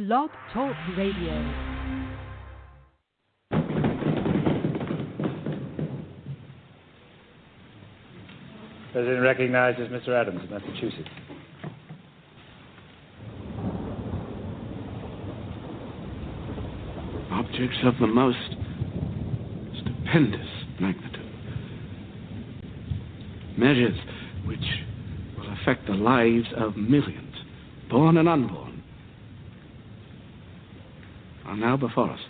Blog Talk Radio. President recognizes Mr. Adams of Massachusetts. Objects of the most stupendous magnitude. Measures which will affect the lives of millions, born and unborn, are now before us.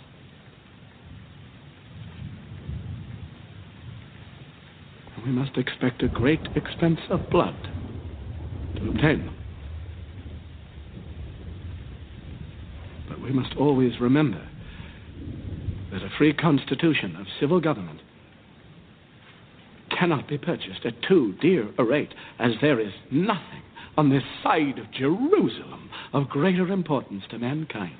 We must expect a great expense of blood to obtain them. But we must always remember that a free constitution of civil government cannot be purchased at too dear a rate, as there is nothing on this side of Jerusalem of greater importance to mankind.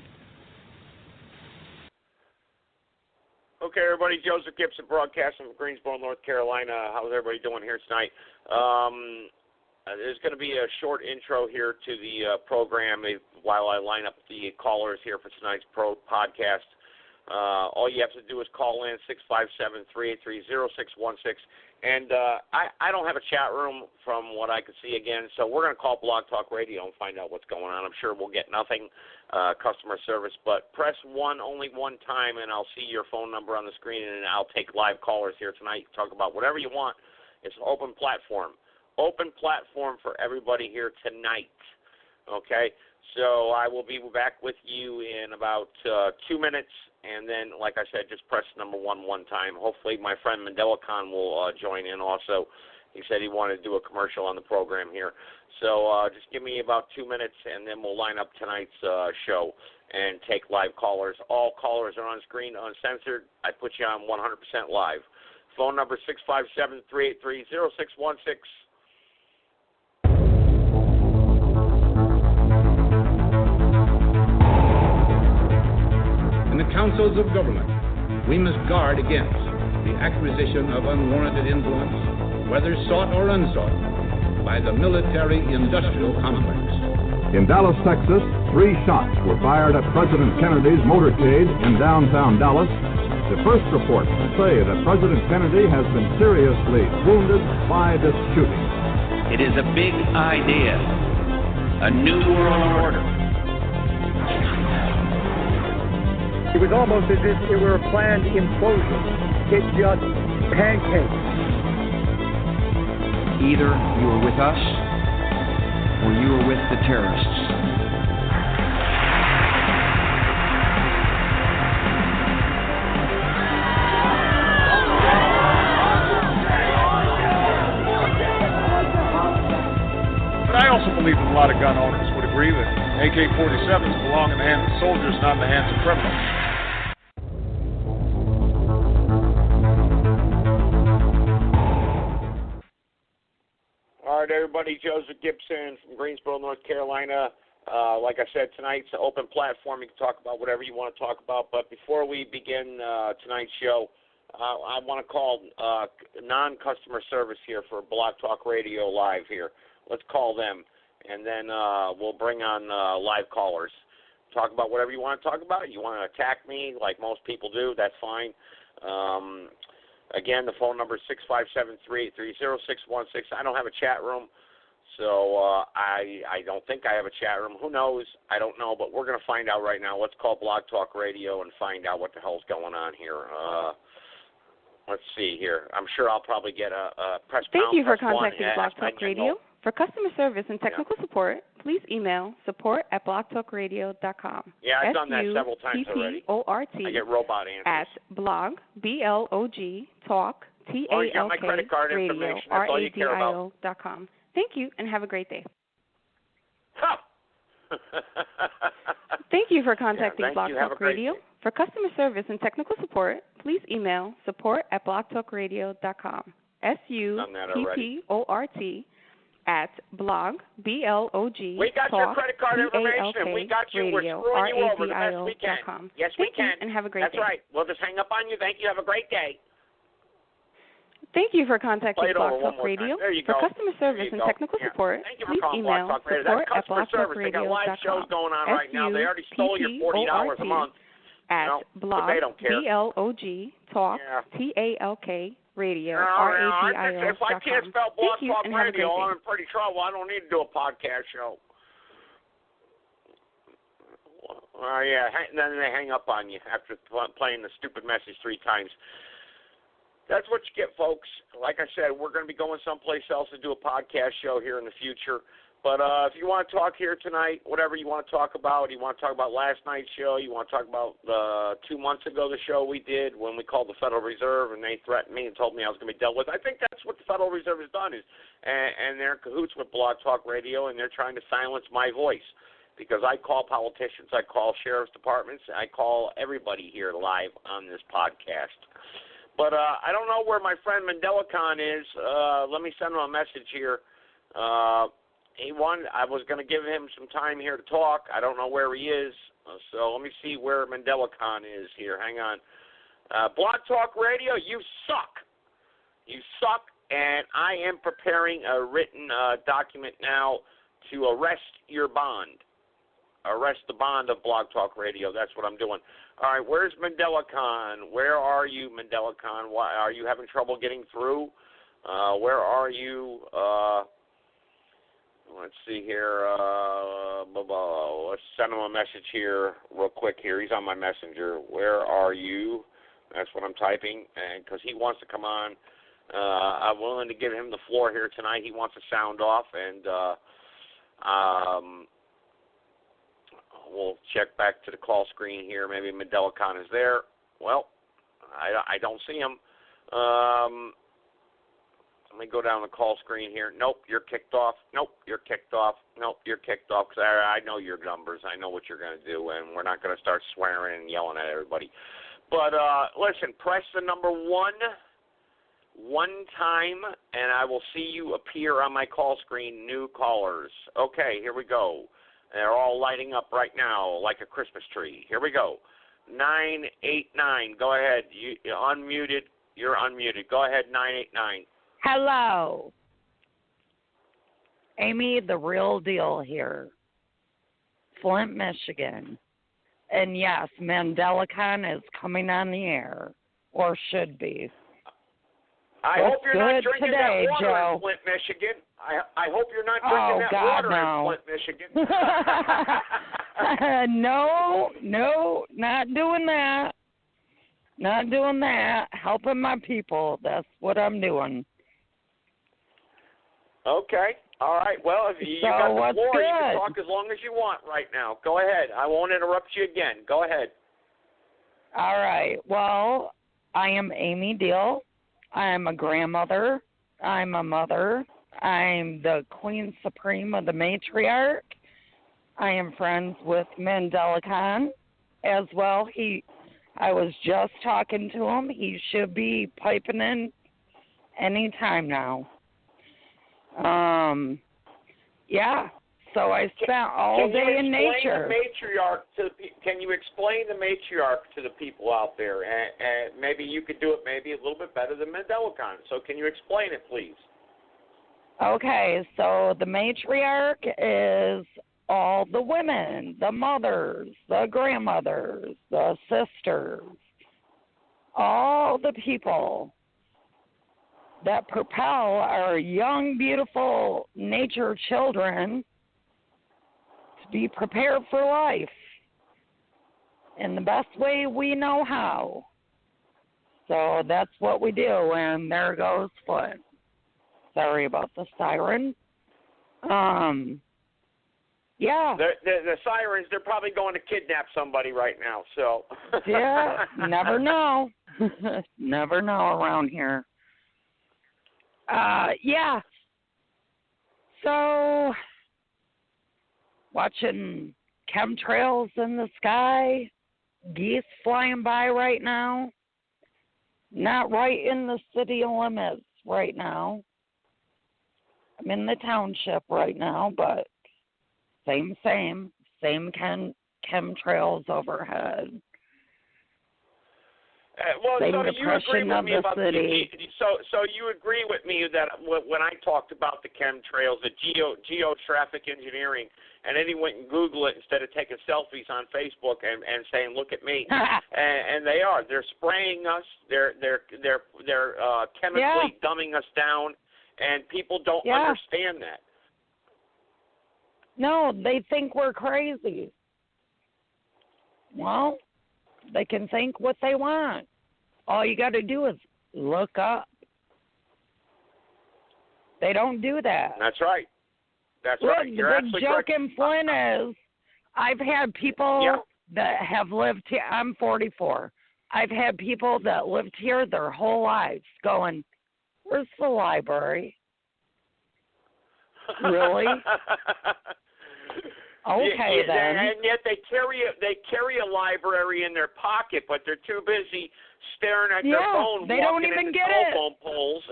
Okay, everybody, Joseph Gibson broadcasting from Greensboro, North Carolina. How's everybody doing here tonight? There's going to be a short intro here to the program while I line up the callers here for tonight's podcast. All you have to do is call in 657-383-0616. And I don't have a chat room from what I can see again, so we're going to call Blog Talk Radio and find out what's going on. I'm sure we'll get nothing, customer service, but press 1 only one time, and I'll see your phone number on the screen, and I'll take live callers here tonight. Talk about whatever you want. It's an open platform. Open platform for everybody here tonight, okay? So I will be back with you in about 2 minutes. And then, like I said, just press number 1 one time. Hopefully my friend Mandela Khan will join in also. He said he wanted to do a commercial on the program here. So just give me about 2 minutes, and then we'll line up tonight's show and take live callers. All callers are unscreened, uncensored. I put you on 100% live. Phone number 657-383-0616. Councils of government, we must guard against the acquisition of unwarranted influence, whether sought or unsought, by the military-industrial complex. In Dallas, Texas, 3 shots were fired at President Kennedy's motorcade in downtown Dallas. The first reports say that President Kennedy has been seriously wounded by this shooting. It is a big idea, a new world order. It was almost as if it were a planned implosion. It just pancaked. Either you were with us or you were with the terrorists. But I also believe that a lot of gun owners would agree that AK-47s belong in the hands of soldiers, not in the hands of criminals. All right, everybody, Joseph Gibson from Greensboro, North Carolina. Like I said, tonight's an open platform. You can talk about whatever you want to talk about. But before we begin tonight's show, I want to call non-customer service here for Blog Talk Radio Live here. Let's call them, and then we'll bring on live callers. Talk about whatever you want to talk about. You want to attack me like most people do, that's fine. Again, the phone number is 657-383-0616. I don't have a chat room, so I don't think I have a chat room. Who knows? I don't know, but we're going to find out right now. Let's call Blog Talk Radio and find out what the hell's going on here. Let's see here. I'm sure I'll probably get a press. Thank you for contacting Blog Talk Radio. For customer service and technical support, please email support@blogtalkradio.com. Yeah, I've done that several times already. SUPPORT I get robot answers. at blog, BLOG, talk, TALK, my credit card radio, information. That's all you care about. RADIO.com. Thank you, and have a great day. Thank you for contacting Blog Talk Radio. For customer service and technical support, please email support@blogtalkradio.com. SUPPORT at blog, BLOG, we got your credit card information. We got you. We're screwing you over the best we can. Yes, we can. And have a great day. That's right. We'll just hang up on you. Thank you. Have a great day. Thank you for contacting Play it over Blog one Talk more Radio. time. There you for go. customer service and technical support, Thank you for please calling email Blog Talk Radio. That's customer service. They got live shows going on right now. They already stole your $40 a month. At blog, they don't care. B-L-O-G, talk, T-A-L-K, radio, R-A-D-I-O. If I can't spell Blog Talk and Radio, I'm in pretty trouble. I don't need to do a podcast show. Yeah, and then they hang up on you after playing the stupid message 3 times. That's what you get, folks. Like I said, we're going to be going someplace else to do a podcast show here in the future. But if you want to talk here tonight, whatever you want to talk about, you want to talk about last night's show, you want to talk about 2 months ago the show we did when we called the Federal Reserve and they threatened me and told me I was going to be dealt with. I think that's what the Federal Reserve has done, and they're in cahoots with Blog Talk Radio, and they're trying to silence my voice. Because I call politicians, I call sheriff's departments, I call everybody here live on this podcast. But I don't know where my friend MandelaCon is. Let me send him a message here. I was going to give him some time here to talk. I don't know where he is. So let me see where MandelaCon is here. Hang on. Blog Talk Radio, you suck. You suck, and I am preparing a written document now to arrest your bond. Arrest the bond of Blog Talk Radio. That's what I'm doing. All right, where's MandelaCon? Where are you, MandelaCon? Why are you having trouble getting through? Where are you? Let's see here. Let's send him a message here real quick here. He's on my messenger. Where are you? That's what I'm typing, and because he wants to come on. I'm willing to give him the floor here tonight. He wants to sound off, and we'll check back to the call screen here. Maybe MandelaCon is there. Well, I don't see him. Let me go down the call screen here. Nope, you're kicked off. Nope, you're kicked off. Nope, you're kicked off because I know your numbers. I know what you're going to do, and we're not going to start swearing and yelling at everybody. But listen, press the number 1 time, and I will see you appear on my call screen, new callers. Okay, here we go. They're all lighting up right now like a Christmas tree. Here we go. 989. Go ahead. You're unmuted. You're unmuted. Go ahead, 989. Hello. Amy, the real deal here. Flint, Michigan. And yes, MandelaCon is coming on the air, or should be. I hope you're not drinking that water in Flint, Michigan. I hope you're not drinking that water in Flint, Michigan. No, not doing that. Not doing that. Helping my people. That's what I'm doing. Okay. All right. Well, if you got the floor, you can talk as long as you want right now. Go ahead. I won't interrupt you again. Go ahead. All right. Well, I am Amy Deal. I am a grandmother. I'm a mother. I'm the Queen Supreme of the Matriarch. I am friends with MandelaCon as well. I was just talking to him. He should be piping in any time now. Yeah. So I spent all day in nature. Can you explain the matriarch to the people out there? And maybe you could do it maybe a little bit better than MandelaCon. So can you explain it, please? Okay, so the matriarch is all the women, the mothers, the grandmothers, the sisters, all the people that propel our young, beautiful nature children to be prepared for life in the best way we know how. So that's what we do, and there goes Foot. Sorry about the siren. Yeah. The sirens, they're probably going to kidnap somebody right now, so. Yeah, never know. Never know around here. Yeah. So, watching chemtrails in the sky, geese flying by right now. Not right in the city limits right now. I'm in the township right now, but same chemtrails overhead. same depression of the city. So you agree with me that when I talked about the chemtrails, the geotraffic engineering, and then he went and Google it instead of taking selfies on Facebook and saying, "Look at me," and they're spraying us, they're chemically dumbing us down, and people don't understand that. No, they think we're crazy. Well, they can think what they want. All you got to do is look up. They don't do that. That's right. That's Look, right. You're the big joke in Flint is I've had people that have lived here. I'm 44. I've had people that lived here their whole lives going, "Where's the library?" Really? Okay, then. And yet they carry a library in their pocket, but they're too busy staring at their phone. They don't even get it. Telephone poles.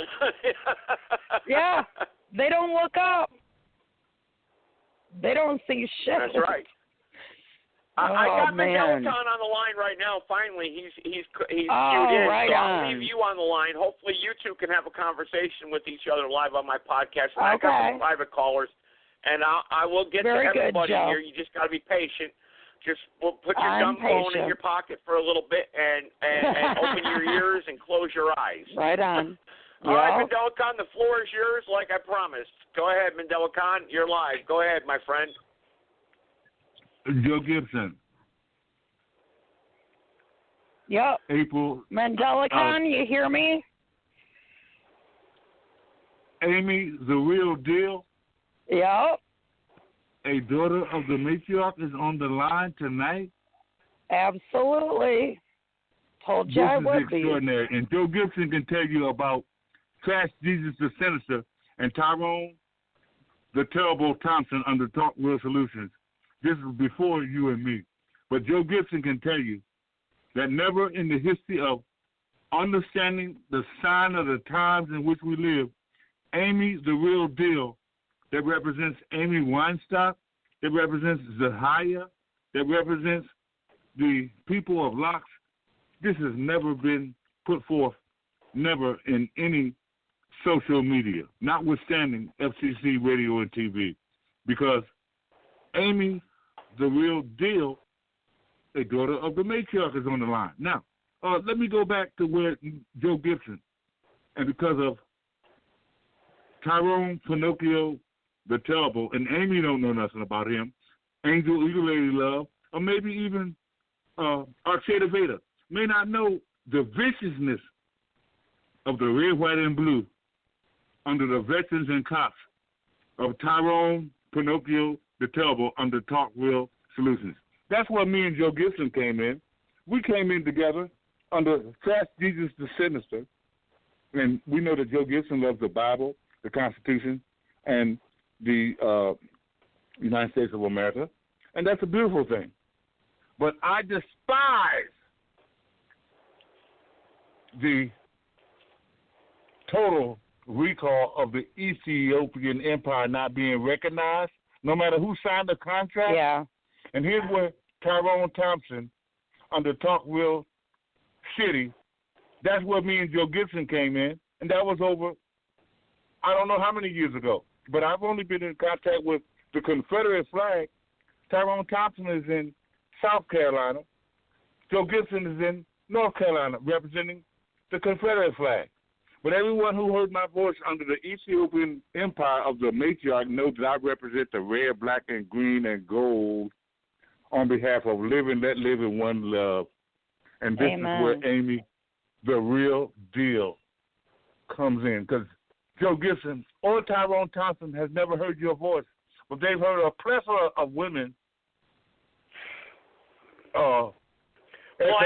Yeah, they don't look up. They don't see shit. That's right. I got Mandelican on the line right now. Finally, he's queued in. Right so on. I'll leave you on the line. Hopefully, you two can have a conversation with each other live on my podcast. And I got some private callers. And I will get to everybody here. You just got to be patient. Just put your dumb phone in your pocket for a little bit and open your ears and close your eyes. Right on. All right, Mandelican, the floor is yours like I promised. Go ahead, Mandelican. You're live. Go ahead, my friend. Joe Gibson. Yep. April. Mandelican, you hear me? Amy, the real deal. Yep. A daughter of the matriarch is on the line tonight. Absolutely. Told you I would be. This is extraordinary. And Joe Gibson can tell you about Trash Jesus the Senator and Tyrone the Terrible Thompson under Talk Real Solutions. This is before you and me. But Joe Gibson can tell you that never in the history of understanding the sign of the times in which we live, Amy, the real deal, that represents Amy Weinstock, that represents Zahia, that represents the people of Locks. This has never been put forth, never in any social media, notwithstanding FCC radio and TV, because Amy, the real deal, a daughter of the matriarch, is on the line. Now, let me go back to where Joe Gibson, and because of Tyrone Pinocchio the Terrible, and Amy don't know nothing about him, Angel Eagle Lady Love, or maybe even Archada Vader, may not know the viciousness of the red, white, and blue under the veterans and cops of Tyrone Pinocchio the Terrible under Talk Real Solutions. That's where me and Joe Gibson came in. We came in together under Trash Jesus the Sinister, and we know that Joe Gibson loves the Bible, the Constitution, and the United States of America, and that's a beautiful thing. But I despise the total recall of the Ethiopian Empire not being recognized, no matter who signed the contract. Yeah. And here's where Tyrone Thompson, under Talk Real City, that's where me and Joe Gibson came in, and that was over, I don't know how many years ago. But I've only been in contact with the Confederate flag. Tyrone Thompson is in South Carolina. Joe Gibson is in North Carolina, representing the Confederate flag. But everyone who heard my voice under the Ethiopian Empire of the matriarch knows that I represent the red, black, and green, and gold on behalf of Live and Let Live in One Love. And this is where Amy, the real deal, comes in. Because Joe Gibson or Tyrone Thompson has never heard your voice, but they've heard a plethora of women. Well,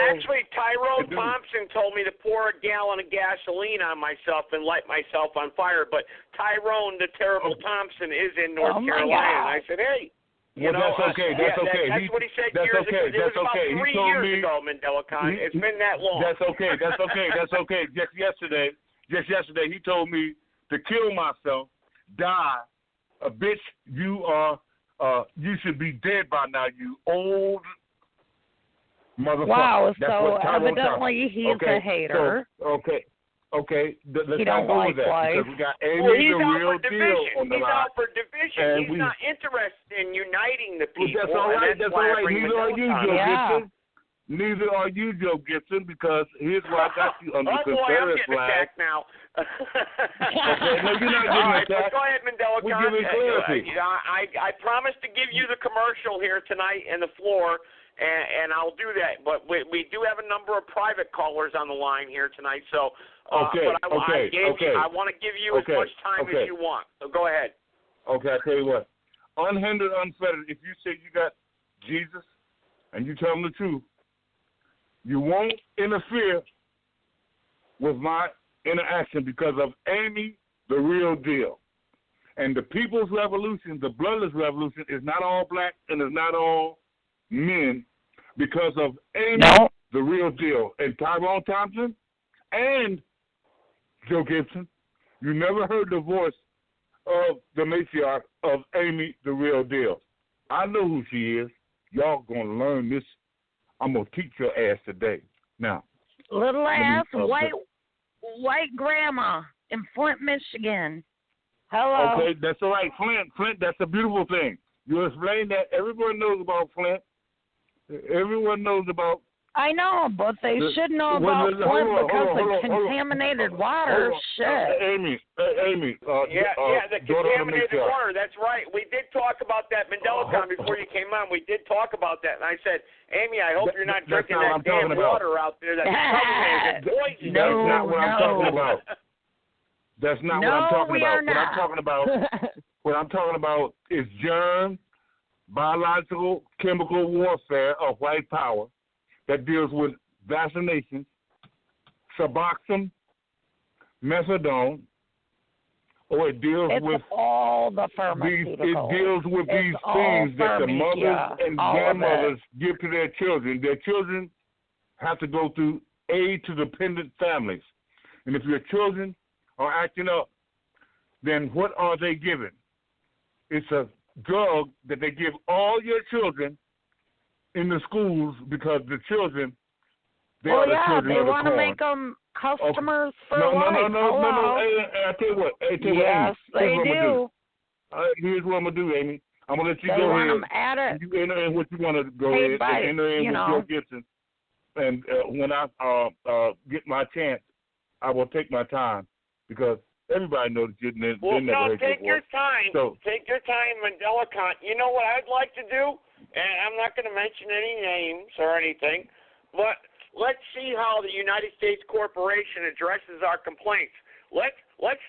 actually, Tyrone Thompson told me to pour a gallon of gasoline on myself and light myself on fire, but Tyrone the Terrible Thompson is in North Carolina. And I said, hey, that's okay. That's okay. That's what he said years ago. It was about 3 years ago, Mandelican. It's been that long. That's okay. That's okay. That's okay. Just yesterday, he told me to kill myself, die. Bitch, you should be dead by now, you old Motherfucker. Wow, That's so what Tyrone evidently he's a hater. So, okay. Let's he not don't go like with that life. because we got Amy he's the out real for deal division. on the He's line. out for division. He's not interested in uniting the people. Well, that's all right. That's all right. Neither are you, Joe Gibson. Neither are you, Joe Gibson, because here's why I got you under Confederate flag. Now. Okay, no, you're not getting attacked. Go ahead, Mandela. We're giving clarity. I promised to give you the commercial here tonight and the floor, and I'll do that. But we do have a number of private callers on the line here tonight, so I want to give you as much time as you want. So go ahead. Okay, I tell you what. Unhindered, unfettered, if you say you got Jesus and you tell them the truth, you won't interfere with my interaction because of Amy, the real deal. And the people's revolution, the bloodless revolution, is not all black and is not all men because of Amy, the real deal. And Tyrone Thompson and Joe Gibson, you never heard the voice of the matriarch of Amy, the real deal. I know who she is. Y'all going to learn this. I'm going to teach your ass today. Now. Little ass white grandma in Flint, Michigan. Hello. Okay, that's all right. Flint, that's a beautiful thing. You explain that. Everyone knows about Flint. Everyone knows about. I know, but they should know about Flint because of contaminated water. Shit. Amy. The contaminated water. That's right. We did talk about that, Mandela-con, before you came on. We did talk about that, and I said, Amy, I hope you're not drinking that damn water out there. That's poison. That's not what I'm talking about. That's not what I'm talking about. What I'm talking about is germ, biological, chemical warfare of white power that deals with vaccination, Suboxone, methadone, or it deals with all the pharmaceuticals. It deals with these things that the mothers and grandmothers give to their children. Their children have to go through aid-to-dependent families. And if your children are acting up, then what are they given? It's a drug that they give all your children in the schools because the children, they are the children of the corn. They want to make them customers for life. No. Hey, I tell you what. Yes, they do. Here's what I'm going to do, Amy. I'm going to let you they go want ahead. Them at it. You enter in what you want to go ahead. Enter in with Joe Gibson. And when I get my chance, I will take my time because everybody knows that they never heard your voice. Take your time. Take your time, Mandela-con. You know what I'd like to do? And I'm not going to mention any names or anything, but let's see how the United States Corporation addresses our complaints. Let's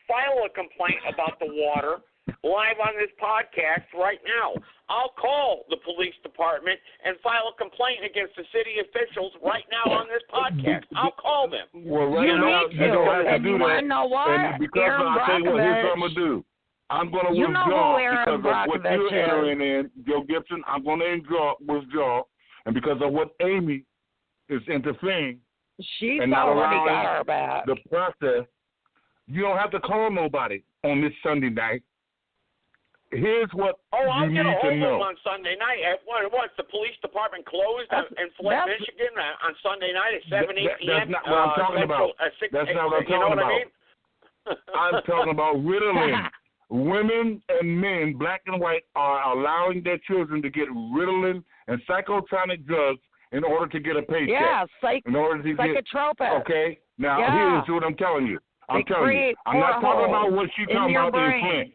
file a complaint about the water live on this podcast right now. I'll call the police department and file a complaint against the city officials right now on this podcast. I'll call them. Well, right now, you don't have to do that. You know what? And because I'll tell you what, here's what I'm going to do. I'm going to withdraw because of what you're entering in, Joe Gibson. I'm going to withdraw. And because of what Amy is interfering and not allowing the process, you don't have to call nobody on this Sunday night. Here's what you need to know. I'll get a hold of them on Sunday night. What's the police department closed in Flint, Michigan on Sunday night at 7, 8 p.m.? That's not what I'm talking about. That's not what I'm talking about. I'm talking about Ritalin. Women and men, black and white, are allowing their children to get Ritalin and psychotronic drugs in order to get a paycheck. Yeah, psychotropic. Okay? Now, here's what I'm telling you. I'm not talking about what she's talking about in Flint.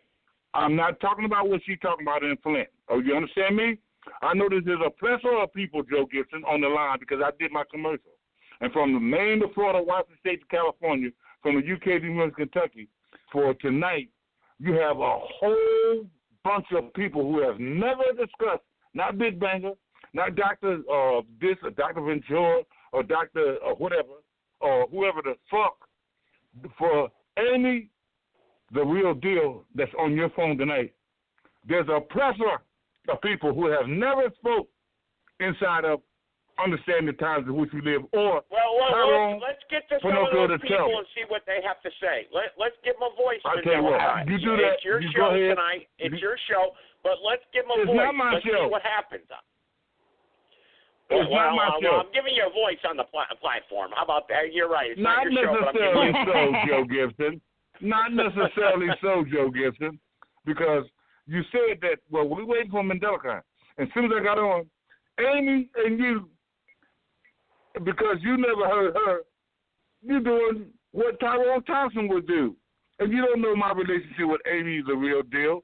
I'm not talking about what she's talking about in Flint. Oh, you understand me? I know there's a plethora of people, Joe Gibson, on the line because I did my commercial. And from Maine to Florida, Washington State to California, from the UK to Kentucky, for tonight, you have a whole bunch of people who have never discussed, not Big Banger, not Dr. This or Dr. Ventura or Dr. Whatever, or whoever the fuck, for Amy, the real deal that's on your phone tonight. There's a plethora of people who have never spoke inside of understanding the times in which we live, or let's get to some of those people and see what they have to say. Let's give them a voice. You do that. It's your show tonight. It's your show, but let's give them a voice. It's not my show. See what happens. It's not my show. I'm giving you a voice on the platform. How about that? You're right. It's not your necessarily show, so, Joe Gibson. Not necessarily so, Joe Gibson, because you said that, well, we're waiting for Mandela. And as soon as I got on, Amy and you, because you never heard her, you're doing what Tyrone Thompson would do. And you don't know my relationship with Amy, the real deal.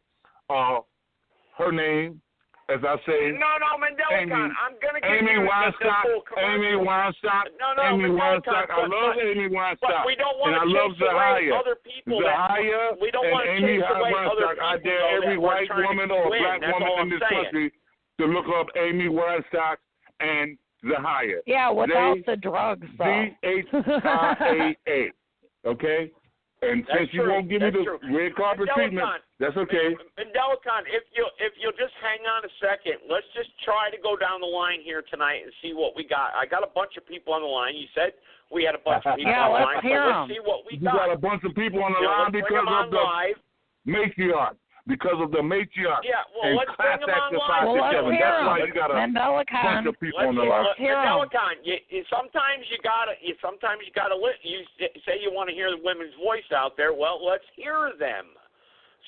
Her name, as I say. No, Mandela. I'm going to give Amy you Weinstock. Amy Weinstock. Amy Weinstock. I love Amy Weinstock. But we don't want to chase away other people. We don't want to Amy chase away other Weinstock. I people. dare every white woman or black woman in this country to look up Amy Weinstock and Zahia. Yeah, without the drugs, though. ZHIAA. Okay? And since you won't give me the red carpet treatment, that's okay. Mandela, if you'll just hang on a second, let's just try to go down the line here tonight and see what we got. I got a bunch of people on the line. You said we had a bunch of people on the line, so let's see what we got. You got a bunch of people on the line because of the matriarch. Because of the matriarch. Yeah, well, let's bring them on live. Well, let's hear That's why you got a bunch of people on the line. Mandela, sometimes you gotta you say you want to hear the women's voice out there. Well, let's hear them.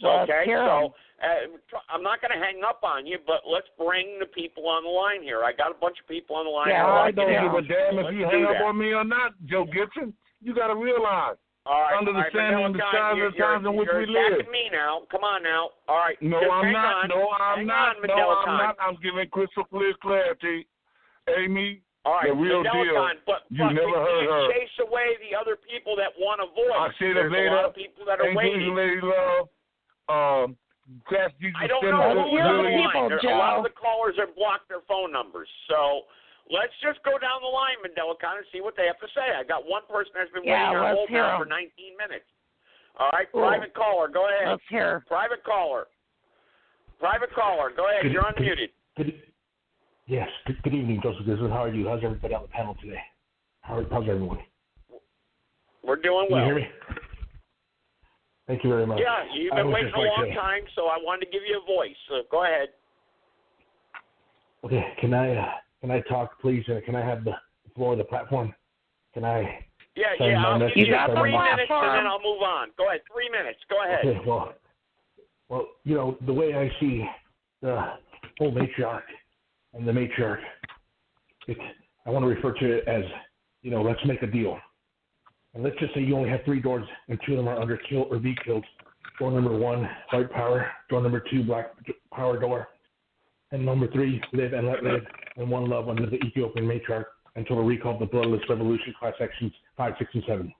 So, I'm not going to hang up on you, but let's bring the people on the line here. I got a bunch of people on the line. Yeah, I don't give a damn if you hang up on me or not, Joe Gibson. You got to realize. Under the sand and the stars of the times in which we live. You're me now. Come on now. All right. No, I'm not. I'm giving crystal clear clarity. Amy, the real deal. But you never heard her. Chase away the other people that want a voice. I see them later. A lot of people that are waiting. Lady Love. I don't know who's on the line. A lot of the callers have blocked their phone numbers. So let's just go down the line, Mandela, and see what they have to say. I got one person that's been waiting on hold now for 19 minutes. All right, private caller, go ahead. Let's hear. Private caller, go ahead. You're unmuted. Yes. Good evening, Joseph Gibson. How are you? How's everybody on the panel today? How's everyone? We're doing well. Can you hear me? Thank you very much. Yeah, you've been waiting a long time, so I wanted to give you a voice. So go ahead. Okay, can I talk, please? Can I have the floor of the platform? Can I? Yeah. I'll give you 3 minutes, and then I'll move on. Go ahead. 3 minutes. Go ahead. Okay. Well, the way I see the whole matriarch and the matriarch, I want to refer to it as, let's make a deal. And let's just say you only have 3 doors, and 2 of them are under kill or be killed. Door number 1, white power. Door number 2, black power door. And number 3, live and let live, and one love under the Ethiopian matriarch until the recall of the bloodless revolution, class sections 5, 6, and 7.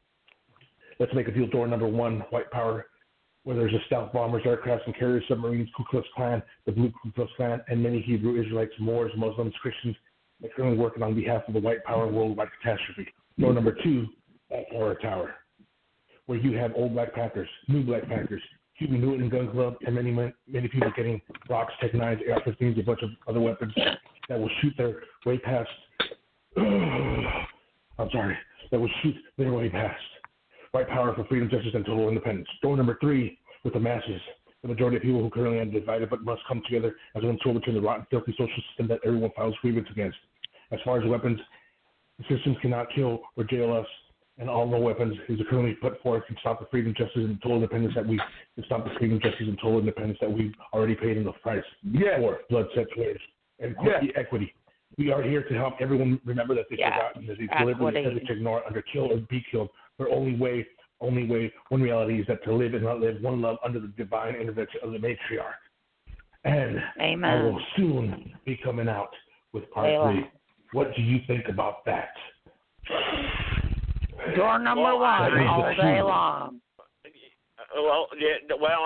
Let's make a deal. Door number 1, white power, where there's a stealth bombers, aircrafts, and carriers, submarines, Ku Klux Klan, the Blue Ku Klux Klan, and many Hebrew Israelites, Moors, Muslims, Christians, that currently working on behalf of the white power worldwide catastrophe. Door number 2, white power tower, where you have old Black Panthers, new Black Panthers, Cuban Newton Gun Club, and many people getting rocks, Tech 9s, AR-15s, a bunch of other weapons that will shoot their way past. That will shoot their way past. White power for freedom, justice, and total independence. Door number 3, with the masses, the majority of people who currently are divided but must come together as one to overturn the rotten, filthy social system that everyone files grievance against. As far as weapons, the systems cannot kill or jail us, and all no weapons is currently put forth can stop the freedom, justice, and total independence that we can stop the freedom, justice, and total independence that we've already paid in the price for blood, sweat, tears, and equity. We are here to help everyone remember that they forgotten, that they deliberately decided to ignore, under kill or be killed. Their only way, one reality is that to live and not live, one love under the divine intervention of the matriarch. And Amen. I will soon be coming out with part 3. What do you think about that? Door number 1 all day long. Well,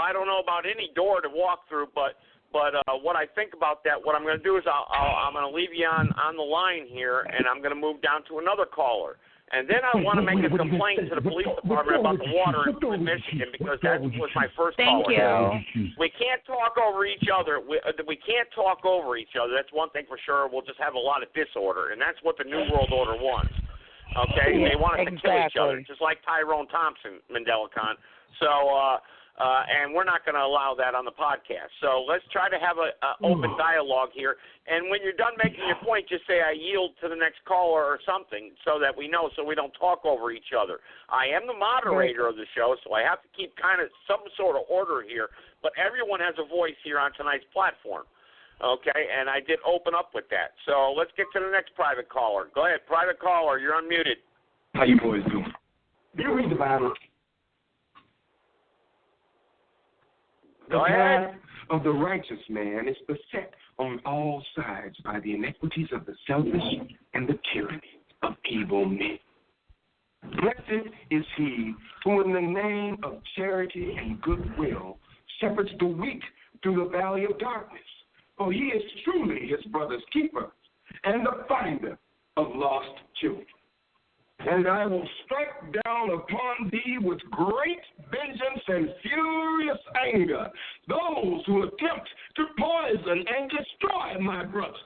I don't know about any door to walk through, but what I think about that, what I'm going to do is I'm going to leave you on the line here, and I'm going to move down to another caller. And then I want to make a complaint to the police department about the water in Michigan, because that was my first caller. Thank you. We can't talk over each other. We can't talk over each other. That's one thing for sure. We'll just have a lot of disorder, and that's what the New World Order wants. Okay? They want us to kill each other, just like Tyrone Thompson, Mandela Khan. So and we're not going to allow that on the podcast. So let's try to have an open dialogue here. And when you're done making your point, just say I yield to the next caller or something so that we know, so we don't talk over each other. I am the moderator of the show, so I have to keep kind of some sort of order here. But everyone has a voice here on tonight's platform. Okay, and I did open up with that. So let's get to the next private caller. Go ahead, private caller, you're unmuted. How you boys doing? Do you read the Bible? Go ahead. Of the righteous man is beset on all sides by the iniquities of the selfish and the tyranny of evil men. Blessed is he who in the name of charity and goodwill shepherds the weak through the valley of darkness. For he is truly his brother's keeper and the finder of lost children. And I will strike down upon thee with great vengeance and furious anger those who attempt to poison and destroy my brothers.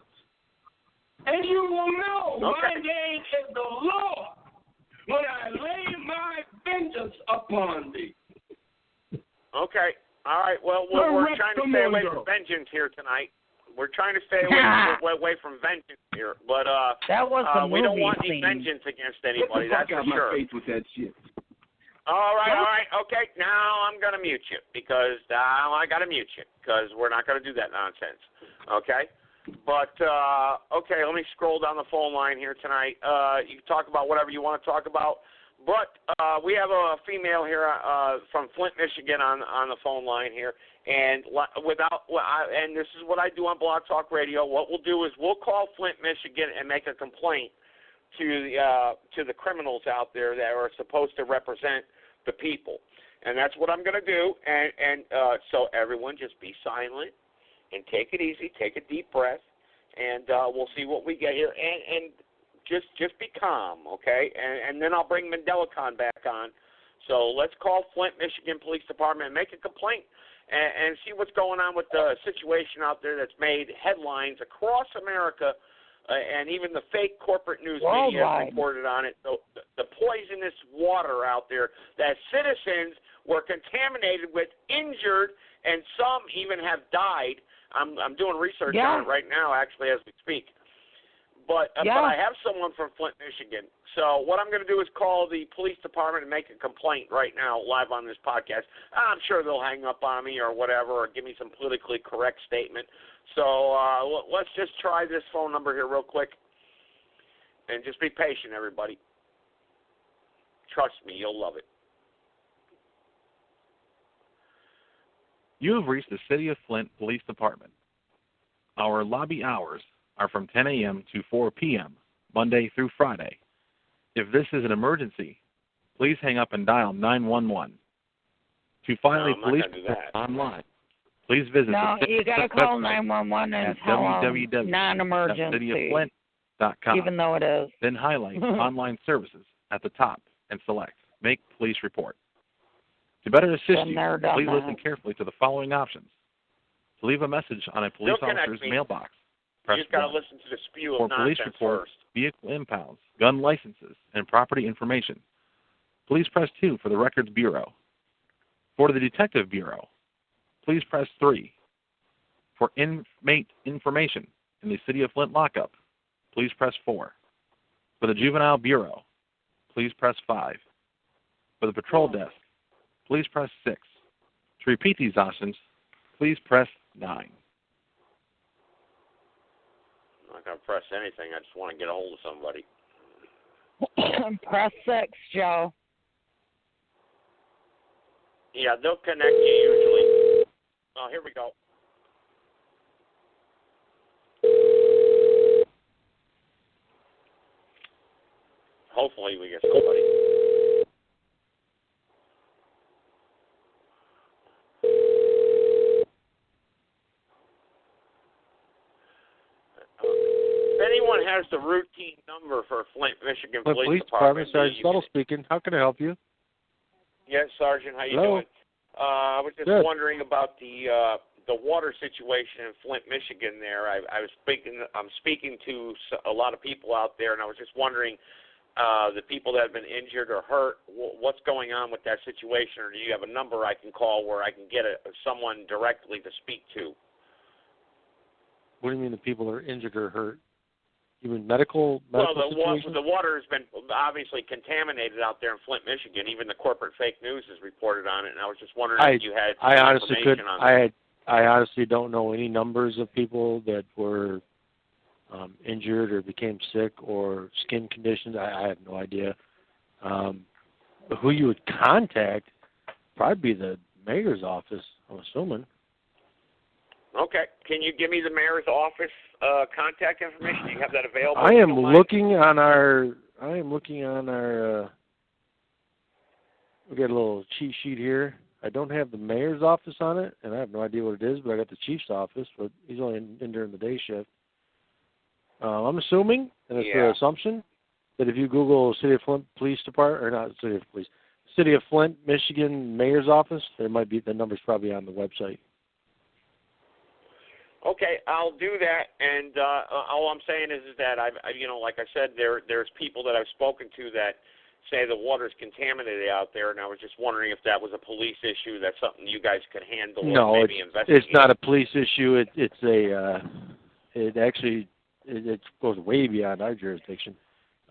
And you will know my name is the Lord when I lay my vengeance upon thee. Okay. All right. Well, we're trying to stay away from vengeance here tonight. We're trying to stay away from vengeance here, but that was we don't want any vengeance against anybody. That's for sure. My face with that shit. All right. Okay, now I'm gonna mute you because I gotta mute you because we're not gonna do that nonsense. Okay. But okay, let me scroll down the phone line here tonight. You can talk about whatever you want to talk about. But we have a female here from Flint, Michigan on the phone line here. And and this is what I do on Blog Talk Radio. What we'll do is we'll call Flint, Michigan, and make a complaint to the criminals out there that are supposed to represent the people. And that's what I'm going to do. And so everyone just be silent and take it easy, take a deep breath, and we'll see what we get here. And just be calm, okay? And then I'll bring MandelaCon back on. So let's call Flint, Michigan Police Department and make a complaint and see what's going on with the situation out there that's made headlines across America, and even the fake corporate news media has reported on it. So the poisonous water out there that citizens were contaminated with, injured, and some even have died. I'm doing research on it right now, actually, as we speak. But I have someone from Flint, Michigan. So what I'm going to do is call the police department and make a complaint right now live on this podcast. I'm sure they'll hang up on me or whatever or give me some politically correct statement. So let's just try this phone number here real quick. And just be patient, everybody. Trust me, you'll love it. You have reached the City of Flint Police Department. Our lobby hours are from 10 a.m. to 4 p.m., Monday through Friday. If this is an emergency, please hang up and dial 911. To file a police report online, please visit you got to call 911 and tell them non-emergency, even though it is. Then highlight Online Services at the top and select Make Police Report. To better assist you, please listen carefully to the following options. To leave a message on a police officer's mailbox, press 1. You just got to listen to the spew of nonsense police reports, first. Vehicle impounds, gun licenses, and property information, please press 2 for the Records Bureau. For the Detective Bureau, please press 3. For inmate information in the City of Flint lockup, please press 4. For the Juvenile Bureau, please press 5. For the Patrol Desk, please press 6. To repeat these options, please press 9. I'm not going to press anything. I just want to get a hold of somebody. Press 6, Joe. Yeah, they'll connect you usually. Oh, here we go. Hopefully we get somebody. If anyone has the routine number for Flint, Michigan Police Department, Sergeant Subtle speaking. How can I help you? Yes, Sergeant. How you doing? I was just wondering about the water situation in Flint, Michigan. There, I'm speaking to a lot of people out there, and I was just wondering, the people that have been injured or hurt, what's going on with that situation, or do you have a number I can call where I can get someone directly to speak to? What do you mean the people that are injured or hurt? You mean medical Well, situations? the water has been obviously contaminated out there in Flint, Michigan. Even the corporate fake news has reported on it, and I was just wondering if you had information on that. I honestly don't know any numbers of people that were injured or became sick or skin conditions. I have no idea. Who you would contact, probably be the mayor's office, I'm assuming. Okay. Can you give me the mayor's office contact information? Do you have that available? I am looking on our. We got a little cheat sheet here. I don't have the mayor's office on it, and I have no idea what it is, but I got the chief's office, but he's only in during the day shift. I'm assuming, and it's an assumption, that if you Google City of Flint Police Department, or not City of Police, City of Flint, Michigan Mayor's Office, there might be, the number's probably on the website. Okay, I'll do that, and all I'm saying is that like I said, there's people that I've spoken to that say the water's contaminated out there, and I was just wondering if that was a police issue. That's something you guys could handle. No, or maybe investigate. It's not a police issue. It goes way beyond our jurisdiction.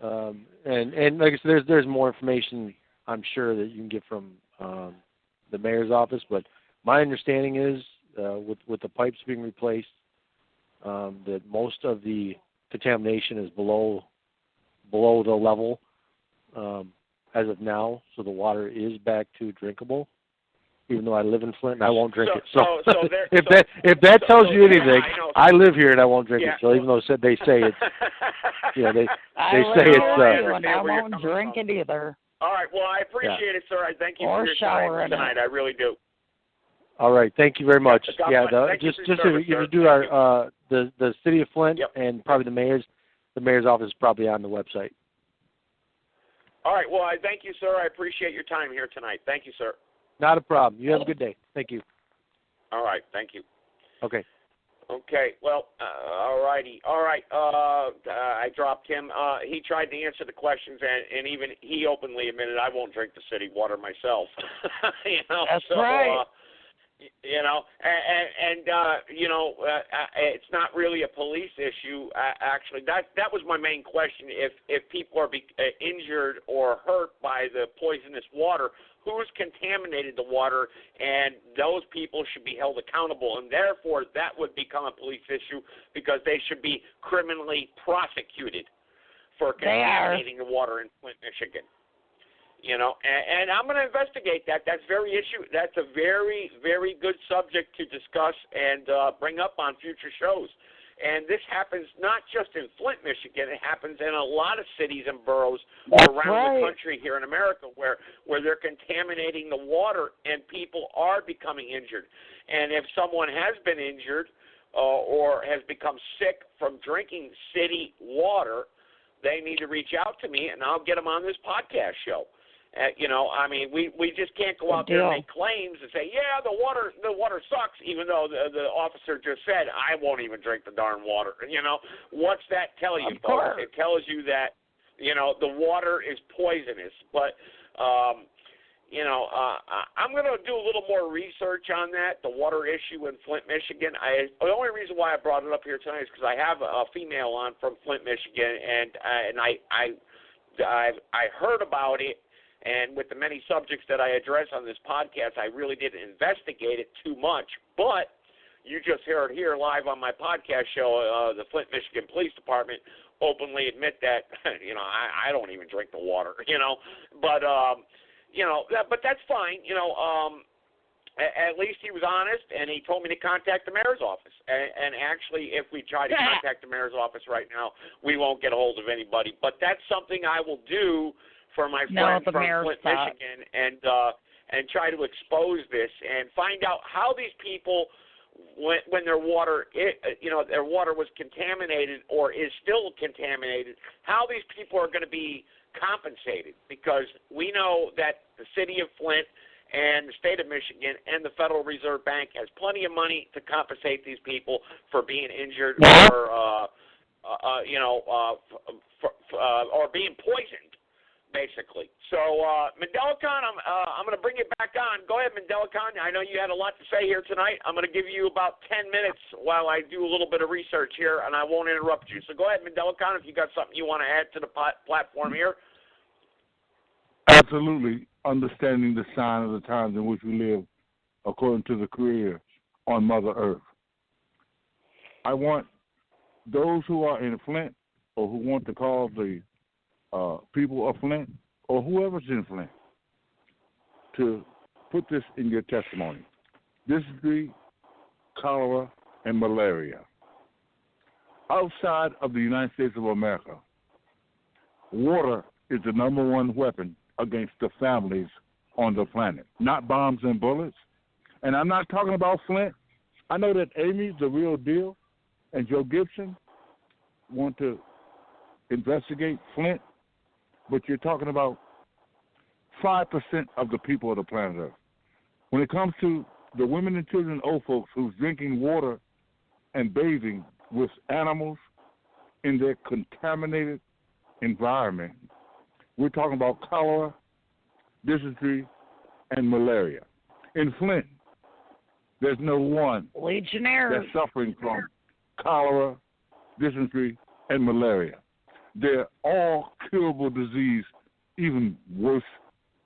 And like I said, there's more information I'm sure that you can get from the mayor's office, but my understanding is with the pipes being replaced, that most of the contamination is below the level as of now, so the water is back to drinkable. Even though I live in Flint, and I won't drink it. If that tells you anything, I live here and I won't drink it. So even though they say it's, they say it's. And I won't drink it either. All right. Well, I appreciate it, sir. I thank you for your time tonight. I really do. All right. Thank you very much. Thank just you for your if service, you do our the City of Flint and probably the mayor's office is probably on the website. All right. Well, I thank you, sir. I appreciate your time here tonight. Thank you, sir. Not a problem. You have a good day. Thank you. All right. Thank you. Okay. Okay. Well, all righty. All right. I dropped him. He tried to answer the questions, and even he openly admitted, I won't drink the city water myself. That's right. It's not really a police issue. Actually, that was my main question. If people are injured or hurt by the poisonous water, who's contaminated the water? And those people should be held accountable, and therefore that would become a police issue because they should be criminally prosecuted for contaminating the water in Flint, Michigan. And I'm going to investigate that. That's a very, very good subject to discuss and bring up on future shows. And this happens not just in Flint, Michigan. It happens in a lot of cities and boroughs around the country here in America where they're contaminating the water and people are becoming injured. And if someone has been injured or has become sick from drinking city water, they need to reach out to me, and I'll get them on this podcast show. We just can't go out there and make claims and say, yeah, the water sucks, even though the officer just said, I won't even drink the darn water. What's that tell you, folks? It tells you that, the water is poisonous. But, I'm going to do a little more research on that, the water issue in Flint, Michigan. The only reason why I brought it up here tonight is because I have a female on from Flint, Michigan, and I heard about it. And with the many subjects that I address on this podcast, I really didn't investigate it too much. But you just heard it here live on my podcast show, the Flint, Michigan Police Department openly admit that, I don't even drink the water, But, but that's fine, At least he was honest, and he told me to contact the mayor's office. And actually, if we try to contact the mayor's office right now, we won't get a hold of anybody. But that's something I will do for my friend from Flint, Michigan, and try to expose this and find out how these people, when their water, their water was contaminated or is still contaminated, how these people are going to be compensated. Because we know that the city of Flint and the state of Michigan and the Federal Reserve Bank has plenty of money to compensate these people for being injured or being poisoned basically. So, Mandela-Khan, I'm going to bring you back on. Go ahead, Mandela-Khan. I know you had a lot to say here tonight. I'm going to give you about 10 minutes while I do a little bit of research here, and I won't interrupt you. So go ahead, Mandela-Khan, if you got something you want to add to the platform here. Absolutely. Understanding the sign of the times in which we live according to the Creator on Mother Earth. I want those who are in Flint or who want to call the people of Flint or whoever's in Flint to put this in your testimony. Dysentery, cholera, and malaria. Outside of the United States of America, water is the number one weapon against the families on the planet, not bombs and bullets. And I'm not talking about Flint. I know that Amy's the real deal and Joe Gibson want to investigate Flint, but you're talking about 5% of the people of the planet Earth. When it comes to the women and children and old folks who's drinking water and bathing with animals in their contaminated environment, we're talking about cholera, dysentery, and malaria. In Flint, there's no one Legionnaires that's suffering from cholera, dysentery, and malaria. They're all curable disease, even worse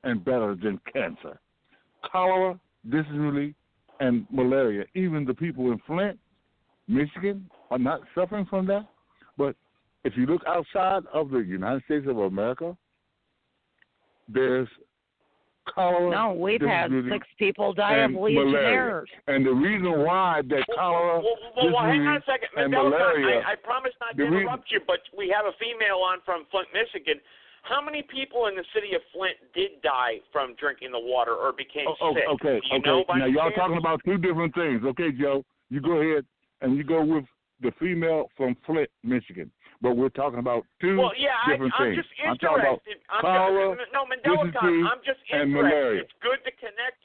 and better than cancer. Cholera, dysentery, and malaria. Even the people in Flint, Michigan, are not suffering from that. But if you look outside of the United States of America, there's cholera. No, we've had 6 people die of Legionnaires. And the reason why that cholera, well, hang on a second, and malaria. I promise not to interrupt you, but we have a female on from Flint, Michigan. How many people in the city of Flint did die from drinking the water or became sick? Okay. Now, y'all talking about 2 different things. Okay, Joe, you go ahead and you go with the female from Flint, Michigan. But we're talking about 2 different things. Just interested. I'm talking about cholera, dysentery, I'm just interested. and malaria. It's good to connect.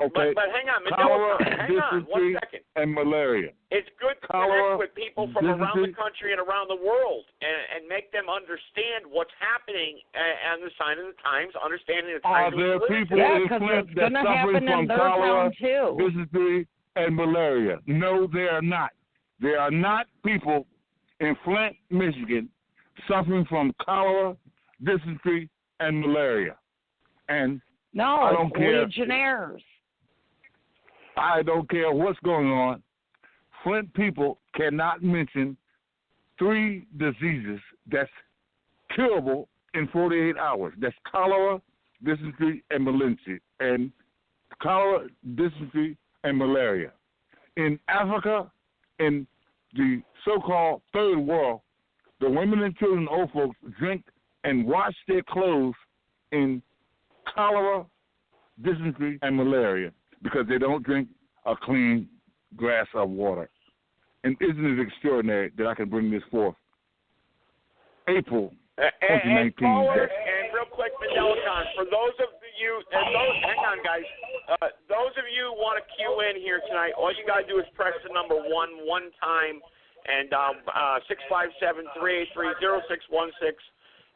Okay. But hang on, cholera, hang on 1 second. And malaria. It's good to connect with people from around the country and around the world and make them understand what's happening and the sign of the times, understanding the times. Are there people in Flint that's suffering from cholera, dysentery, and malaria? No, they are not. There are not people in Flint, Michigan, suffering from cholera, dysentery, and malaria. And I don't care. Legionnaires. I don't care what's going on. Flint people cannot mention 3 diseases that's curable in 48 hours. That's cholera, dysentery, and malaria. And cholera, dysentery, and malaria. In Africa, in the so-called third world, the women and children and old folks drink and wash their clothes in cholera, dysentery, and malaria because they don't drink a clean glass of water. And isn't it extraordinary that I can bring this forth? April 2019. And real quick, Mandela-Khan, for those of you, hang on, guys. Those of you who want to queue in here tonight, all you got to do is press the number 1 time, and 657-383-0616.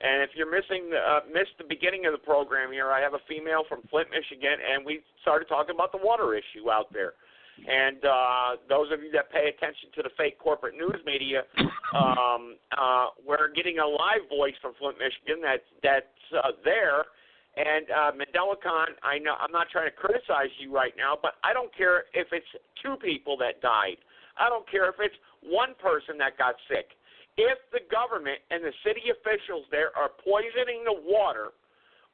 And if you're missed the beginning of the program here, I have a female from Flint, Michigan, and we started talking about the water issue out there. And those of you that pay attention to the fake corporate news media, we're getting a live voice from Flint, Michigan that's there. And Mandela-Khan, I know I'm not trying to criticize you right now, but I don't care if it's 2 people that died. I don't care if it's 1 person that got sick. If the government and the city officials there are poisoning the water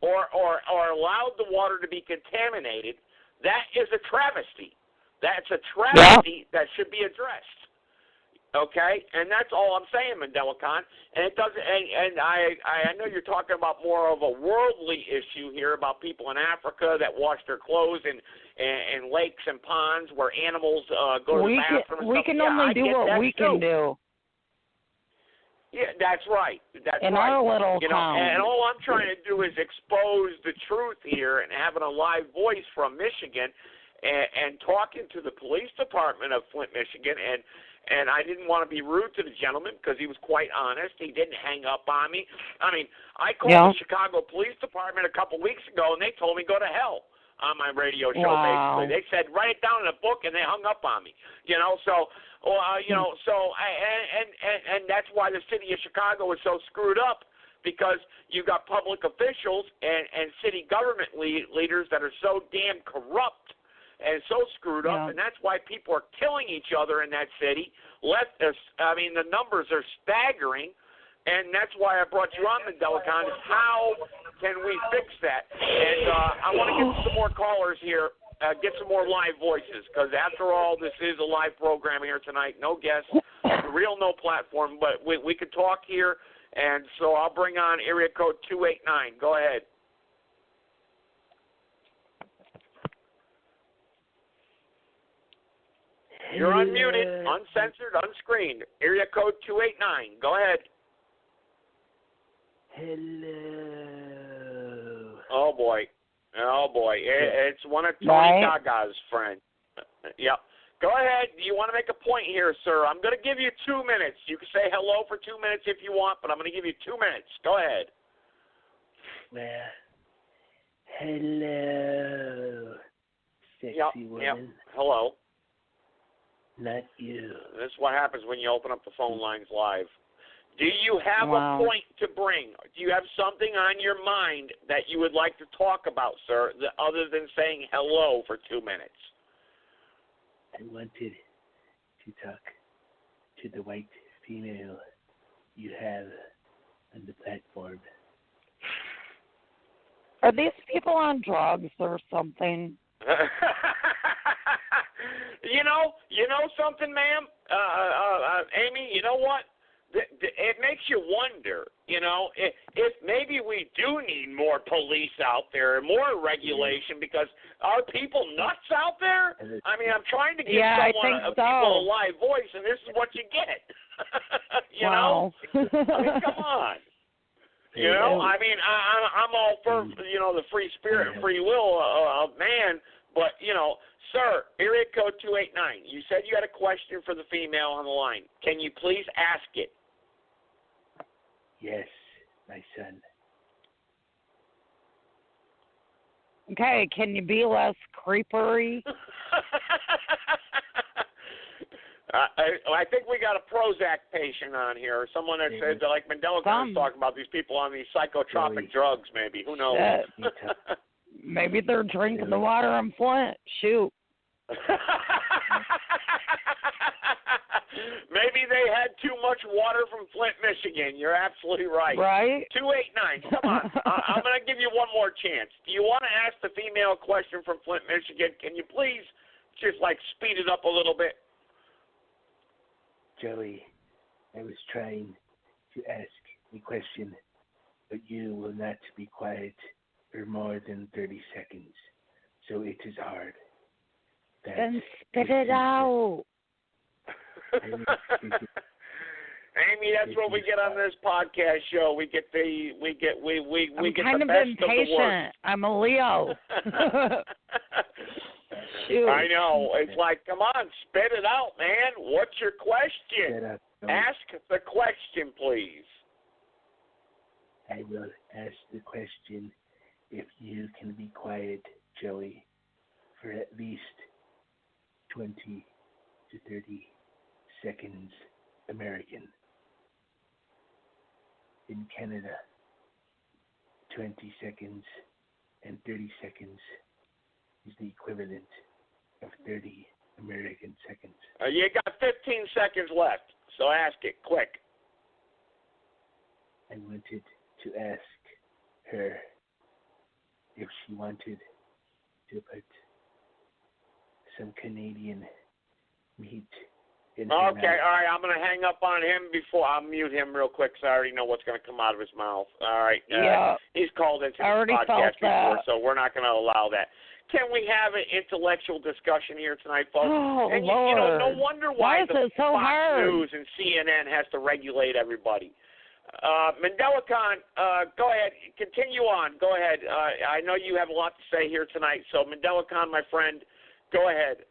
or allowed the water to be contaminated, that is a travesty. That's a travesty that should be addressed. Okay, and that's all I'm saying, Mandela-Khan. And it doesn't. And I know you're talking about more of a worldly issue here about people in Africa that wash their clothes in lakes and ponds where animals go to the bathroom. We can only do what we can do. Yeah, that's right. That's in right. our little town. And all I'm trying to do is expose the truth here and having a live voice from Michigan and talking to the police department of Flint, Michigan, And I didn't want to be rude to the gentleman because he was quite honest. He didn't hang up on me. I mean, I called the Chicago Police Department a couple weeks ago, and they told me go to hell on my radio show. Basically, they said write it down in a book, and they hung up on me. You know, so and that's why the city of Chicago is so screwed up, because you got public officials and city government leaders that are so damn corrupt and so screwed up, and that's why people are killing each other in that city. The numbers are staggering, and that's why I brought you on, Mandelicon. How can we fix that? And I want to get some more callers here, get some more live voices, because after all, this is a live program here tonight. No guests, no platform, but we could talk here, and so I'll bring on area code 289. Go ahead. You're unmuted, uncensored, unscreened. Area code 289. Go ahead. Hello. Oh, boy. It's one of Tony Gaga's friends. Yep. Go ahead. You want to make a point here, sir? I'm going to give you 2 minutes. You can say hello for 2 minutes if you want, but I'm going to give you 2 minutes. Go ahead. Well, hello, sexy woman. Yep. Hello. Not you. This is what happens when you open up the phone lines live. Do you have a point to bring? Do you have something on your mind that you would like to talk about, sir, other than saying hello for 2 minutes? I wanted to talk to the white female you have on the platform. Are these people on drugs or something? You know something, ma'am? Amy, you know what? It makes you wonder, if maybe we do need more police out there, more regulation, because are people nuts out there? I mean, I'm trying to give people a live voice, and this is what you get. you know? I mean, come on. I mean, I'm all for, the free spirit and free will of man, but, sir, area code 289, you said you had a question for the female on the line. Can you please ask it? Yes, my son. Okay, can you be less creepery? I think we got a Prozac patient on here, or someone that said that, like Mandela was talking about these people on these psychotropic drugs, maybe. Who knows? Maybe they're drinking the water in Flint. Shoot. Maybe they had too much water from Flint, Michigan. You're absolutely right. Right. 289. Come on. I'm going to give you one more chance. Do you want to ask the female question from Flint, Michigan? Can you please just, speed it up a little bit? Joey, I was trying to ask a question, but you will not be quiet for more than 30 seconds, so it is hard. Then spit it out. Amy, that's what we get on this podcast show. We get the best of the worst. I'm kind of impatient. I'm a Leo. Shoot. I know. It's like, come on, spit it out, man. What's your question? Ask the question, please. I will ask the question if you can be quiet, Joey, for at least 20 to 30 seconds American. In Canada, 20 seconds and 30 seconds is the equivalent of 30 American seconds. You got 15 seconds left, so ask it quick. I wanted to ask her if she wanted to put some Canadian meat in her mouth. Okay, all right, I'm going to hang up on him before I mute him real quick, so I already know what's going to come out of his mouth. All right. He's called into this podcast before, so we're not going to allow that. Can we have an intellectual discussion here tonight, folks? Oh, and Lord. No wonder why is it so Fox hard? News and CNN has to regulate everybody. Mandelicon, go ahead. Continue on. Go ahead. I know you have a lot to say here tonight, so Mandelicon, my friend, go ahead.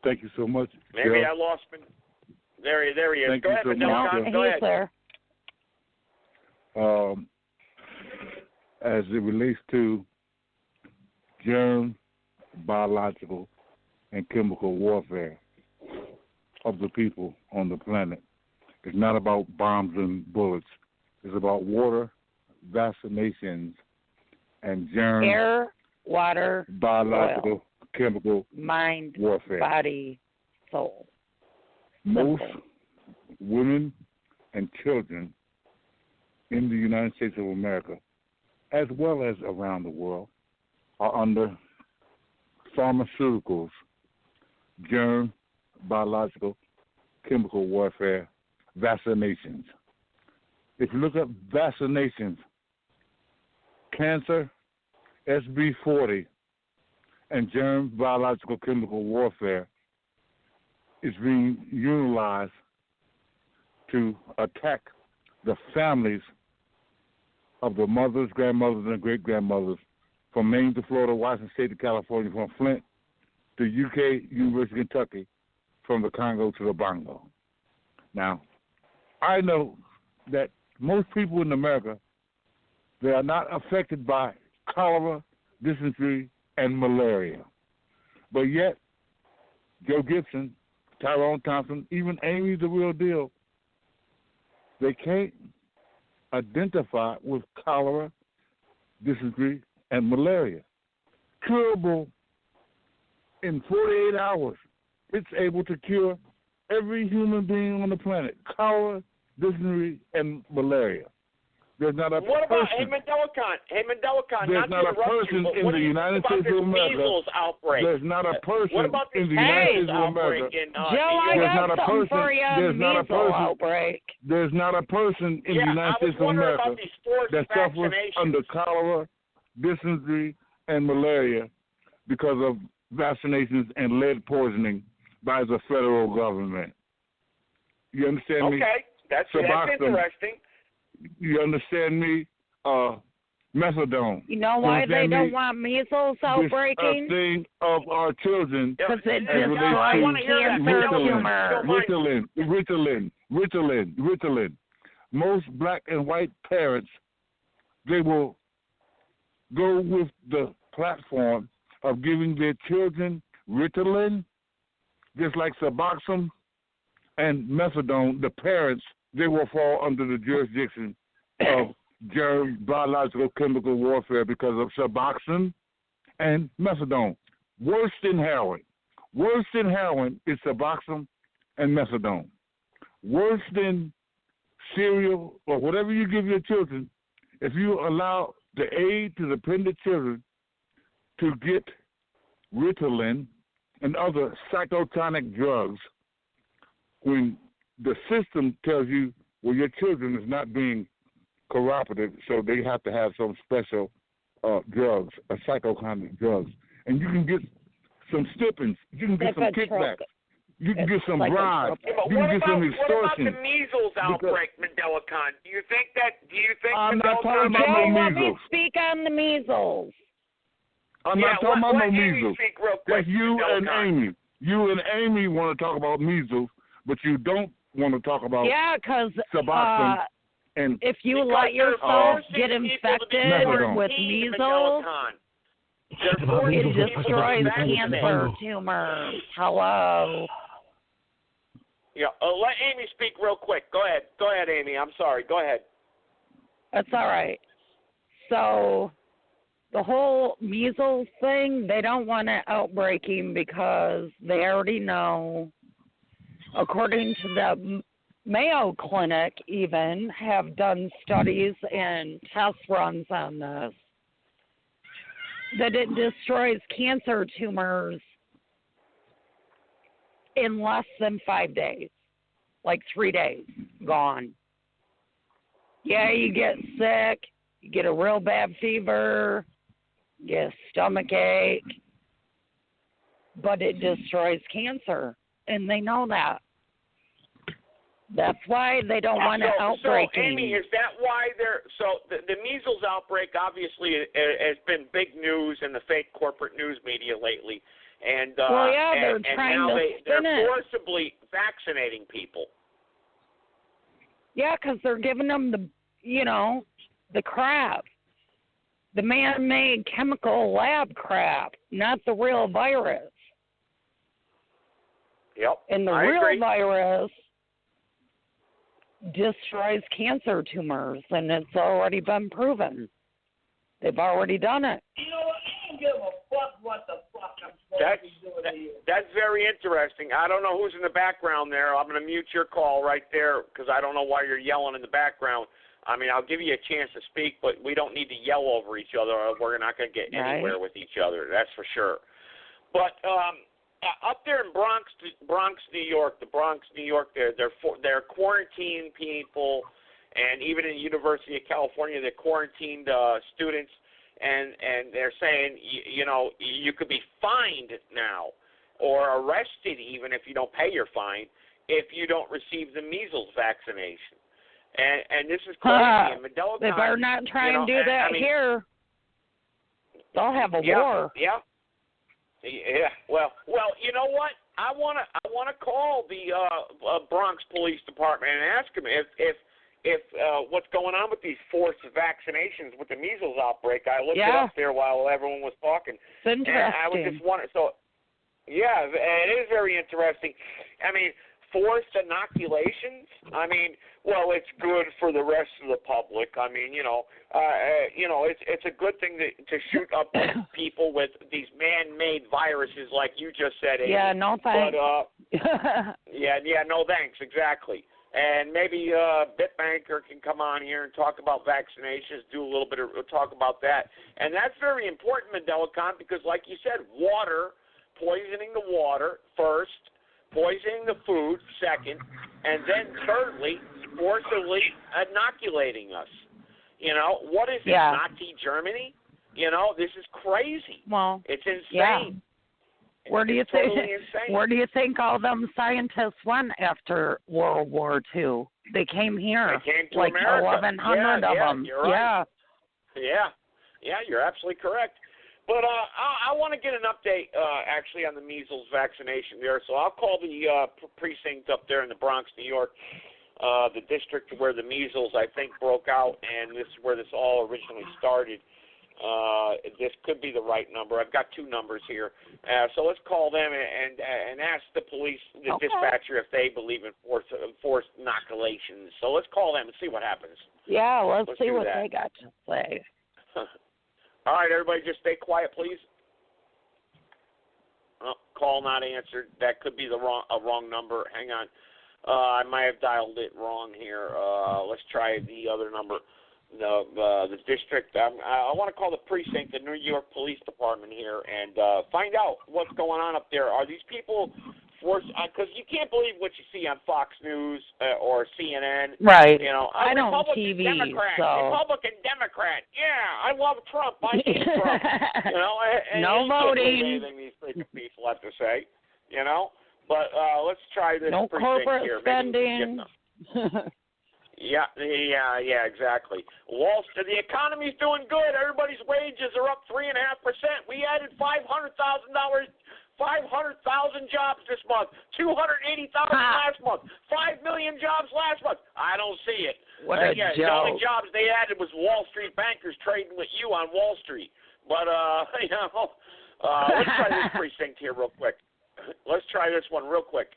Thank you so much. Maybe Jeff. I lost him. There he is. Thank Go you ahead, so Mandela much, Khan. Jeff. Go ahead. There. As it relates to germ, biological, and chemical warfare of the people on the planet, it's not about bombs and bullets. It's about water, vaccinations, and germ, air, water, biological, oil, chemical mind, warfare. body, soul. Most Simple. women and children in the United States of America, as well as around the world, are under pharmaceuticals, germ, biological, chemical warfare, vaccinations. If you look up vaccinations, cancer, SB40, and germ, biological, chemical warfare is being utilized to attack the families of the mothers, grandmothers, and great-grandmothers from Maine to Florida, Washington State to California, from Flint to UK, University of Kentucky, from the Congo to the Bongo. Now, I know that most people in America, they are not affected by cholera, dysentery, and malaria. But yet, Joe Gibson, Tyrone Thompson, even Amy the Real Deal, they can't identify with cholera, dysentery, and malaria. Curable in 48 hours. It's able to cure every human being on the planet. Cholera, dysentery, and malaria. There's not a What about, person. Hey, Mandela Khan, There's not a person in the United States of America. Measles outbreak? There's not a person What about in the this United States measles of America. outbreak in Joe, I There's got not a something person. for you on There's not a measles person. outbreak. There's not a person in the United States of America that suffers under cholera, dysentery, and malaria because of vaccinations and lead poisoning by the federal government. You understand me? Okay, that's Suboxone. interesting. You understand me? Methadone. You know why they don't want measles outbreaking? This thing of our children. Because it as destroys cancer tumor. Ritalin. Most black and white parents, they will go with the platform of giving their children Ritalin, just like Suboxone and Methadone. The parents, they will fall under the jurisdiction of germ, biological, chemical warfare because of Suboxone and Methadone. Worse than heroin. Worse than heroin is Suboxone and Methadone. Worse than cereal or whatever you give your children, if you allow the aid to dependent children to get Ritalin and other psychotonic drugs, when the system tells you, well, your children is not being cooperative, so they have to have some special drugs, psychotonic drugs. And you can get some stipends. You can get some kickbacks. You can get some bribes. You can get some extortion. What about the measles outbreak, Mandela Khan? Do you think I'm not talking about Joe, no let me measles. speak on the measles. I'm not talking about no measles. That's you and Amy. You and Amy want to talk about measles, but you don't want to talk about Suboxone. And if you let yourself get infected with measles, it destroys cancer tumors. Hello. Yeah, let Amy speak real quick. Go ahead, Amy. I'm sorry. Go ahead. That's all right. So the whole measles thing, they don't want it outbreaking because they already know, according to the Mayo Clinic even, have done studies and test runs on this, that it destroys cancer tumors in less than 5 days, like 3 days, gone. Yeah, you get sick, you get a real bad fever, you get a stomach ache, but it destroys cancer, and they know that. That's why they don't want it outbreaking. So, Amy, is that why they're... So, the measles outbreak obviously has been big news in the fake corporate news media lately. And they're trying now to they're spin it. forcibly vaccinating people. Yeah, because they're giving them the crap, the man-made chemical lab crap, not the real virus. Yep. And the I real agree. virus destroys cancer tumors, and it's already been proven. They've already done it. You know what? I don't give a fuck what the fuck I'm supposed to be doing here. That's very interesting. I don't know who's in the background there. I'm going to mute your call right there because I don't know why you're yelling in the background. I mean, I'll give you a chance to speak, but we don't need to yell over each other or we're not going to get anywhere with each other. That's for sure. But up there in Bronx, New York, they're quarantined people, and even in the University of California, they quarantined students, and they're saying you could be fined now or arrested even if you don't pay your fine if you don't receive the measles vaccination. And this is crazy. And Mandela they better not try and do that here. They'll have a war. Yeah. Yeah. Well. You know what? I wanna call the Bronx Police Department and ask them if what's going on with these forced vaccinations with the measles outbreak. I looked it up there while everyone was talking. It's interesting. And I was just wondering. So, yeah, it is very interesting. I mean, forced inoculations. I mean, well, it's good for the rest of the public. I mean, it's a good thing to shoot up people with these man-made viruses, like you just said. Amy. Yeah, no thanks. But, no thanks, exactly. And maybe Bitbanker can come on here and talk about vaccinations, do a little bit of talk about that. And that's very important, Mandela Khan, because like you said, poisoning the water first, poisoning the food second, and then thirdly, forcibly inoculating us. What is it, Nazi Germany? This is crazy. Well, it's insane. Yeah. Where do you think? Totally insane. Where do you think all them scientists went after World War II? They came here. They came to like America. 1,100 of them. You're right. Yeah, you're absolutely correct. But I want to get an update, actually, on the measles vaccination there. So I'll call the precinct up there in the Bronx, New York, the district where the measles, I think, broke out, and this is where this all originally started. This could be the right number. I've got two numbers here. So let's call them and ask the police, the dispatcher, if they believe in forced inoculations. So let's call them and see what happens. Yeah, let's see what they got to say. All right, everybody, just stay quiet, please. Oh, call not answered. That could be a wrong number. Hang on. I might have dialed it wrong here. Let's try the other number. The district. I want to call the precinct, the New York Police Department here, and find out what's going on up there. Are these people forced? Because you can't believe what you see on Fox News or CNN. Right. I don't Republican, TV, Democrat, so. Republican, Democrat. Yeah, I love Trump. I hate Trump. And no you can't voting. believe anything these freaking people have to say. But let's try this no precinct corporate here. spending. Yeah, exactly. The economy's doing good. Everybody's wages are up 3.5%. We added 500,000 jobs this month. 280,000 last month. 5 million jobs last month. I don't see it. What a The only jobs they added was Wall Street bankers trading with you on Wall Street. But let's try this precinct here real quick. Let's try this one real quick.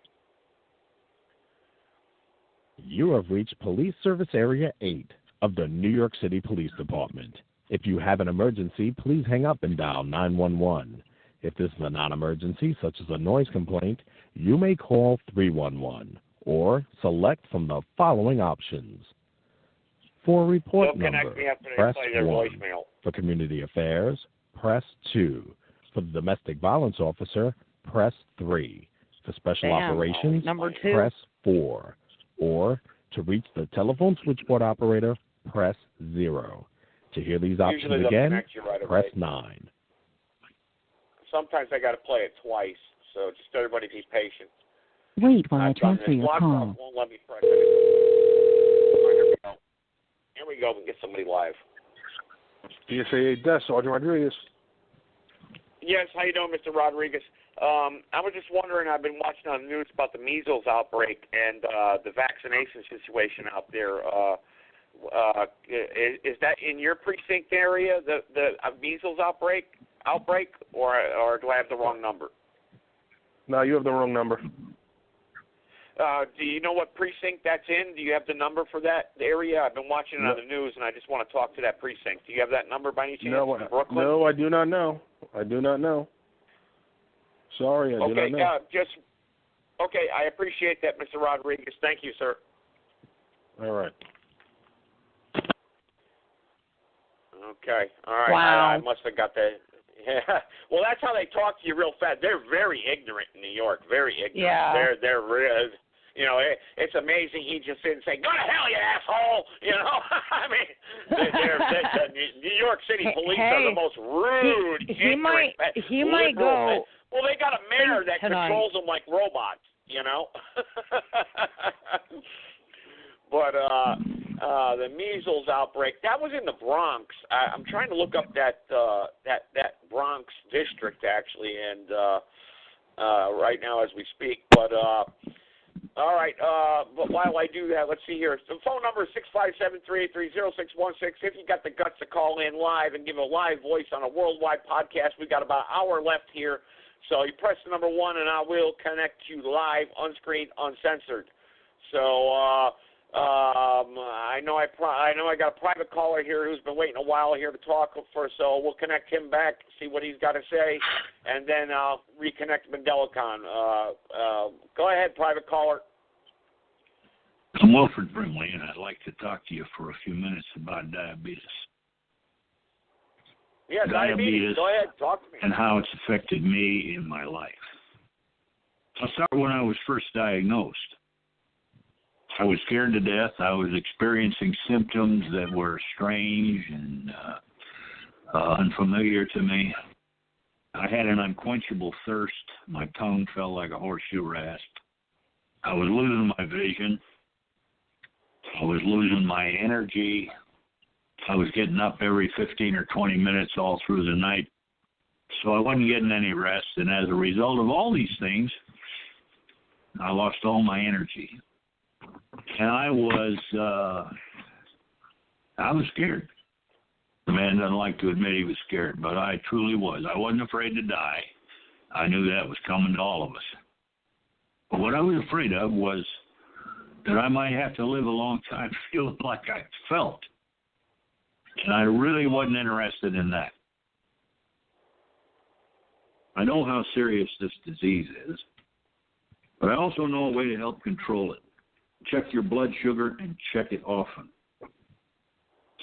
You have reached Police Service Area 8 of the New York City Police Department. If you have an emergency, please hang up and dial 911. If this is a non-emergency, such as a noise complaint, you may call 311 or select from the following options. For a report number, press 1. For community affairs, press 2. For the domestic violence officer, press 3. For special operations, number 2. Press 4. Or to reach the telephone switchboard operator, press 0. To hear these options again, press 9. Sometimes I got to play it twice, so just everybody be patient. Wait while I transfer your call. Won't let me press it. Here we go. We get somebody live. DSA Desk, Sergeant Rodriguez. Yes, how you doing, Mr. Rodriguez? I was just wondering, I've been watching on the news about the measles outbreak and the vaccination situation out there. Is that in your precinct area, the measles outbreak, or do I have the wrong number? No, you have the wrong number. Do you know what precinct that's in? Do you have the number for that area? I've been watching it on the news, and I just want to talk to that precinct. Do you have that number by any chance? No, in Brooklyn? no, I do not know. Sorry, I do not know. Okay, I appreciate that, Mr. Rodriguez. Thank you, sir. All right. Okay, all right. Wow. I must have got that. Yeah. Well, that's how they talk to you real fast. They're very ignorant in New York. Very ignorant. Yeah. They're real. You know, it's amazing. He just didn't say, "Go to hell, you asshole." You know, I mean, the New York City police are the most rude. He might go. Well, they got a mayor that tonight. controls them like robots. You know. But the measles outbreak, that was in the Bronx. I'm trying to look up that Bronx district actually, and right now as we speak. But all right. But while I do that, let's see here. The phone number is 657-383-0616. If you got the guts to call in live and give a live voice on a worldwide podcast, we got about an hour left here. So you press the number 1, and I will connect you live, unscreened, uncensored. So. I know I got a private caller here who's been waiting a while here to talk for, so we'll connect him back, see what he's got to say, and then I'll reconnect Mandelicon. Go ahead, private caller. I'm Wilfred Brimley, and I'd like to talk to you for a few minutes about diabetes. Yeah, diabetes. Go ahead, talk to me. And how it's affected me in my life. I'll start when I was first diagnosed. I was scared to death. I was experiencing symptoms that were strange and unfamiliar to me. I had an unquenchable thirst. My tongue felt like a horseshoe rasp. I was losing my vision. I was losing my energy. I was getting up every 15 or 20 minutes all through the night. So I wasn't getting any rest. And as a result of all these things, I lost all my energy. And I was scared. The man doesn't like to admit he was scared, but I truly was. I wasn't afraid to die. I knew that was coming to all of us. But what I was afraid of was that I might have to live a long time feeling like I felt. And I really wasn't interested in that. I know how serious this disease is, but I also know a way to help control it. Check your blood sugar and check it often.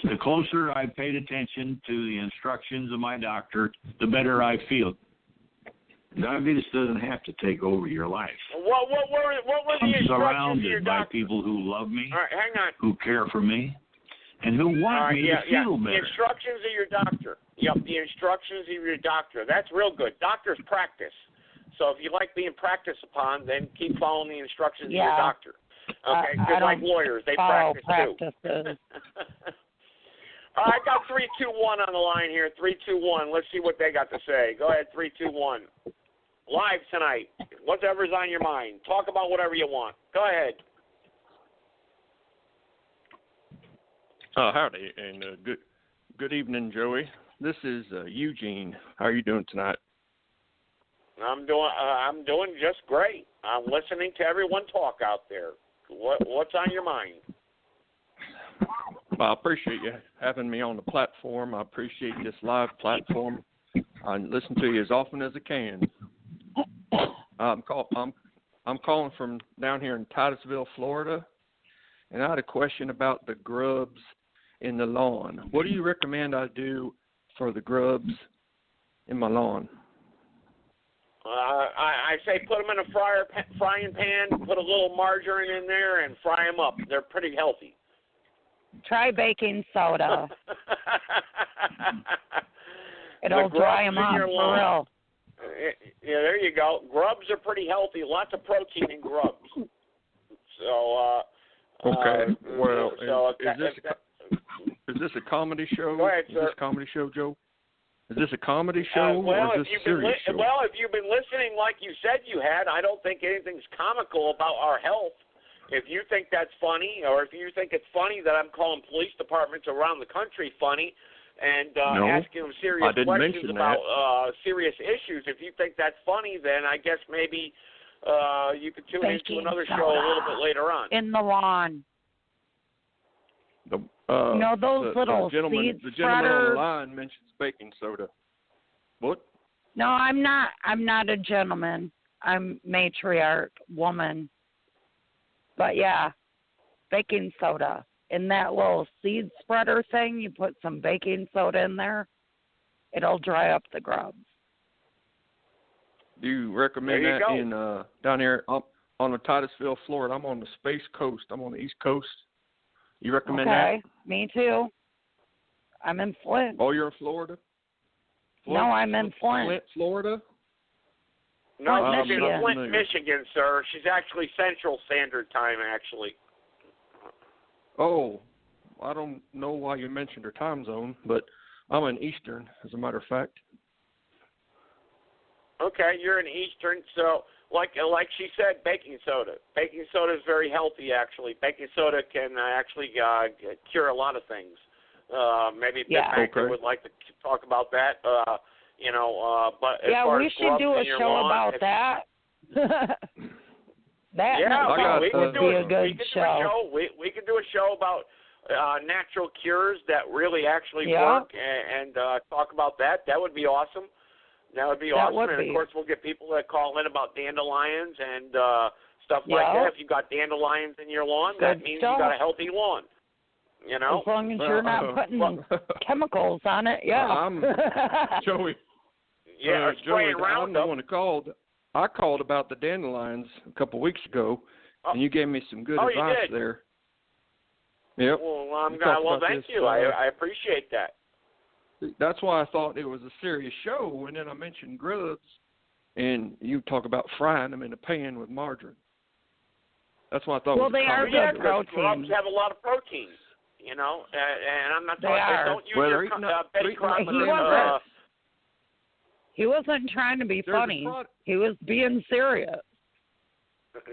The closer I paid attention to the instructions of my doctor, the better I feel. Diabetes doesn't have to take over your life. What were the instructions of your surrounded by doctor? people who love me, All right, hang on. who care for me, and who want me to feel better. The instructions of your doctor. Yep, the instructions of your doctor. That's real good. Doctors practice. So if you like being practiced upon, then keep following the instructions of your doctor. Okay, just like lawyers, they practice too. I got 321 on the line here. 321. Let's see what they got to say. Go ahead, 321. Live tonight. Whatever's on your mind. Talk about whatever you want. Go ahead. Howdy, and good evening, Joey. This is Eugene. How are you doing tonight? I'm doing just great. I'm listening to everyone talk out there. What's on your mind? Well, I appreciate you having me on the platform. I appreciate this live platform. I listen to you as often as I can. I'm calling from down here in Titusville, Florida, and I had a question about the grubs in the lawn. What do you recommend I do for the grubs in my lawn? I say put them in a frying pan, put a little margarine in there, and fry them up. They're pretty healthy. Try baking soda. It'll dry them up for real. Yeah, there you go. Grubs are pretty healthy. Lots of protein in grubs. So. Okay. Well, is this a comedy show? Go ahead, Is sir. this a comedy show, Joe? Is this a comedy show or is this a serious show? Well, if you've been listening like you said you had, I don't think anything's comical about our health. If you think that's funny, or if you think it's funny that I'm calling police departments around the country funny and asking them serious questions about serious issues, if you think that's funny, then I guess maybe you could tune into another show a little bit later on. In the lawn. Those little seed the gentleman spreaders. on the line mentions baking soda. What? No, I'm not. I'm not a gentleman. I'm matriarch woman. But yeah, baking soda. In that little seed spreader thing, you put some baking soda in there. It'll dry up the grubs. Do you recommend that in down here on the Titusville, Florida? I'm on the Space Coast. I'm on the East Coast. You recommend that? Okay, me too. I'm in Flint. Oh, you're in Florida? No, I'm in Flint. Flint, Florida? No, she's in Flint, Michigan, sir. She's actually Central Standard Time, actually. Oh, I don't know why you mentioned her time zone, but I'm in Eastern, as a matter of fact. Okay, you're in Eastern, so like she said, baking soda. Baking soda is very healthy, actually. Baking soda can actually cure a lot of things. Maybe Big Banker would like to talk about that. But as far we as should do a show about that. We could do a show. We could do a show about natural cures that really actually work and talk about that. That would be awesome. That would be awesome. And, of course, we'll get people that call in about dandelions and stuff like that. If you've got dandelions in your lawn, that means you've got a healthy lawn. You know? As long as you're not putting chemicals on it, Joey. Yeah, Joey, spraying Roundup. I'm the one who called. I called about the dandelions a couple of weeks ago, and you gave me some good advice there. Yep. Well, thank you. I appreciate that. That's why I thought it was a serious show, and then I mentioned grubs, and you talk about frying them in a pan with margarine. That's why I thought. Well, they are good protein. Grubs have a lot of protein, and I'm not talking. Don't use your Betty Crocker. He wasn't trying to be funny. He was being serious.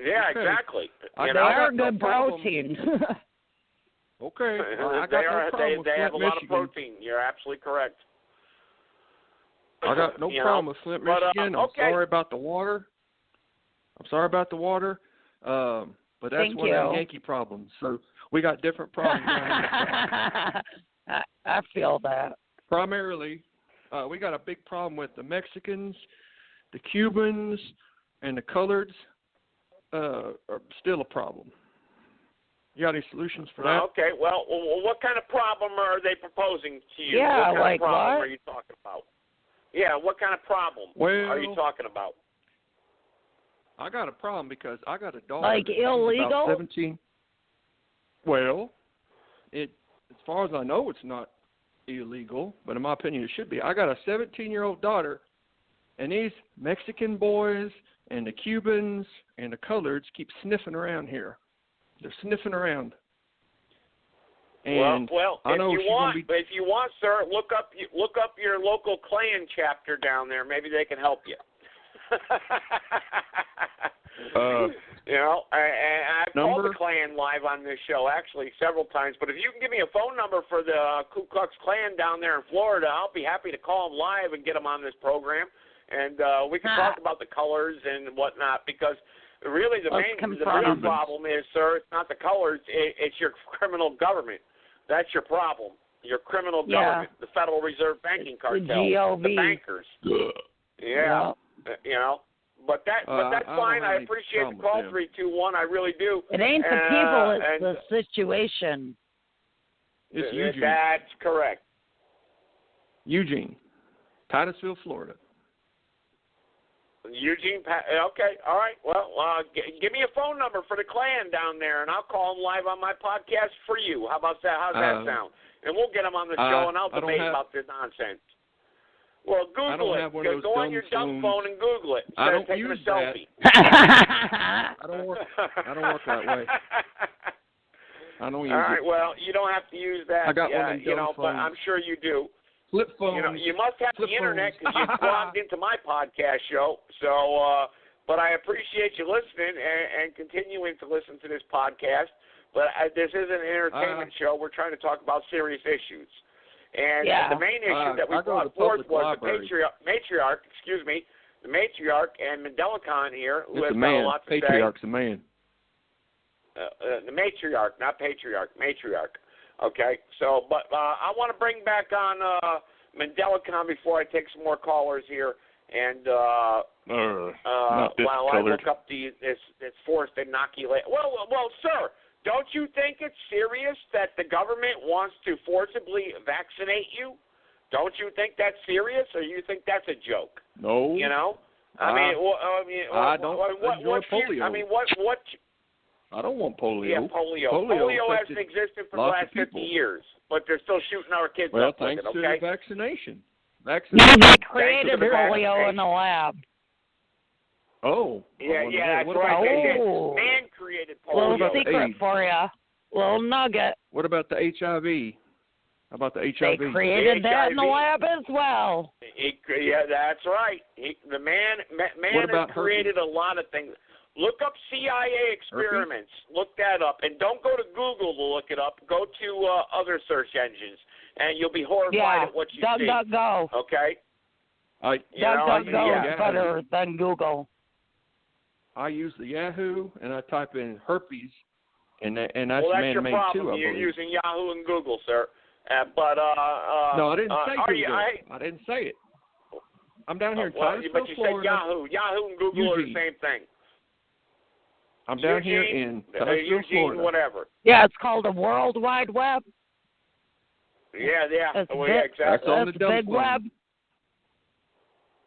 Yeah, exactly. They are good protein. Okay. They have a lot of protein. You're absolutely correct. I got no problem with Flint, Michigan. I'm sorry about the water. But that's one of the Yankee problems. So we got different problems. I feel that. Primarily, we got a big problem with the Mexicans, the Cubans, and the coloreds are still a problem. You got any solutions for that? Okay, well, what kind of problem are they proposing to you? Yeah, what kind of problem what? are you talking about? Yeah, what kind of problem are you talking about? I got a problem because I got a daughter. Like illegal? About 17. Well, as far as I know, it's not illegal, but in my opinion, it should be. I got a 17-year-old daughter, and these Mexican boys and the Cubans and the coloreds keep sniffing around here. They're sniffing around. And well, I know if you want, sir, look up your local Klan chapter down there. Maybe they can help you. I've called the Klan live on this show actually several times. But if you can give me a phone number for the Ku Klux Klan down there in Florida, I'll be happy to call them live and get them on this program, and we can talk about the colors and whatnot. Because really, the real problem is, sir, it's not the colors; it's your criminal government. That's your problem. Your criminal government, the Federal Reserve Banking Cartel, the bankers. But that's fine. I appreciate the call, 321. I really do. It ain't the people; it's the situation. It's Eugene. That's correct. Eugene, Titusville, Florida. Eugene, okay, all right. Well, give me a phone number for the Klan down there, and I'll call them live on my podcast for you. How about that? How's that sound? And we'll get them on the show, and I'll debate about this nonsense. Well, Google it. Go on your dumb phone and Google it. I don't use a selfie. I don't work that way. I don't use it. All right, well, you don't have to use that. I got one of them but I'm sure you do. Flip phones. You must have the internet because you plugged into my podcast show. So, but I appreciate you listening and continuing to listen to this podcast. But this is an entertainment show. We're trying to talk about serious issues. And the main issue that we brought forth was the matriarch, the matriarch and Mendelicon here, who has got a lot to say. Patriarch's a man. The matriarch, not patriarch, matriarch. Okay, so, but I want to bring back on Mendelicon before I take some more callers here. And while I look up this forced inoculation. Well, sir, don't you think it's serious that the government wants to forcibly vaccinate you? Don't you think that's serious, or you think that's a joke? No. You know, I don't enjoy polio. What? I don't want polio. Yeah, polio hasn't existed for the last 50 years, but they're still shooting our kids up with it, okay? Well, thanks to the vaccination. No, they created polio in the lab. Oh. Yeah, that's right. Man created polio. Little secret for you. Little nugget. What about the HIV? How about the HIV? They created that in the lab as well. Yeah, that's right. The man has created a lot of things. Look up CIA experiments. Look that up. And don't go to Google to look it up. Go to other search engines, and you'll be horrified at what you see. DuckDuckGo. Okay? DuckDuckGo is better than Google. I use the Yahoo, and I type in herpes, and that's man-made too, I believe. Well, that's your problem. You're using Yahoo and Google, sir. No, I didn't say Google. I didn't say it. I'm down here in Titusville, but you Florida. said Yahoo. Yahoo and Google are the same thing. I'm down here in Titusville, Florida. Whatever. Yeah, it's called the World Wide Web. Yeah. Exactly. That's on the big web.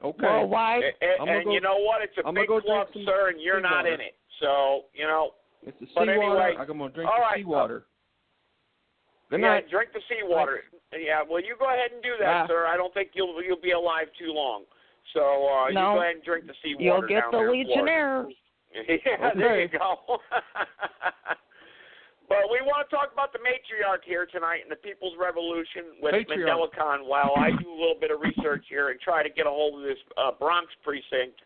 Okay. Worldwide. And you know what? It's a big club, sir, and you're not in it. So, It's the but seawater. anyway, I'm going to drink the seawater. Drink the seawater. Yeah, well, you go ahead and do that, sir. I don't think you'll be alive too long. So you go ahead and drink the seawater. You'll get down the there Legionnaires. Yeah, there you go. But we want to talk about the matriarch here tonight and the People's Revolution with Mendelicon while I do a little bit of research here and try to get a hold of this Bronx precinct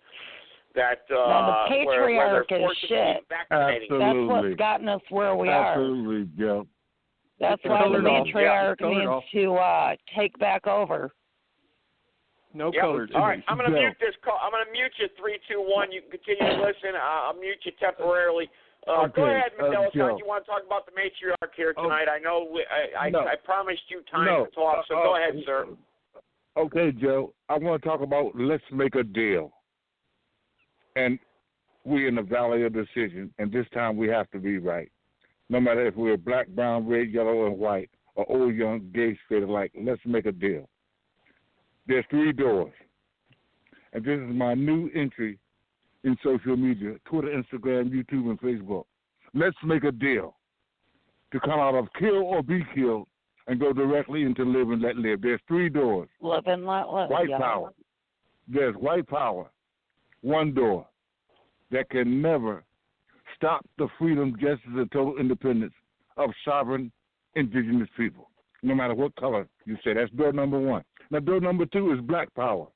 that the patriarch where is shit. Absolutely. That's what's gotten us where we are. Absolutely, Joe. That's why the matriarch needs to take back over. No colors. All right, I'm going to mute this call. I'm going to mute you 321. You can continue to listen. I'll mute you temporarily. Go ahead, Mendelicon. You want to talk about the matriarch here tonight? I know I promised you time to talk, so go ahead, sir. Okay, Joe. I want to talk about let's make a deal. And we're in the valley of decision, and this time we have to be right. No matter if we're black, brown, red, yellow, and white, or old, young, gay, straight alike, let's make a deal. There's 3 doors. And this is my new entry in social media, Twitter, Instagram, YouTube, and Facebook. Let's make a deal to come out of kill or be killed and go directly into live and let live. There's 3 doors. Live and let live. White power. There's white power. 1 door that can never stop the freedom, justice, and total independence of sovereign indigenous people, no matter what color you say. That's door number 1. Now, door number 2 is black power.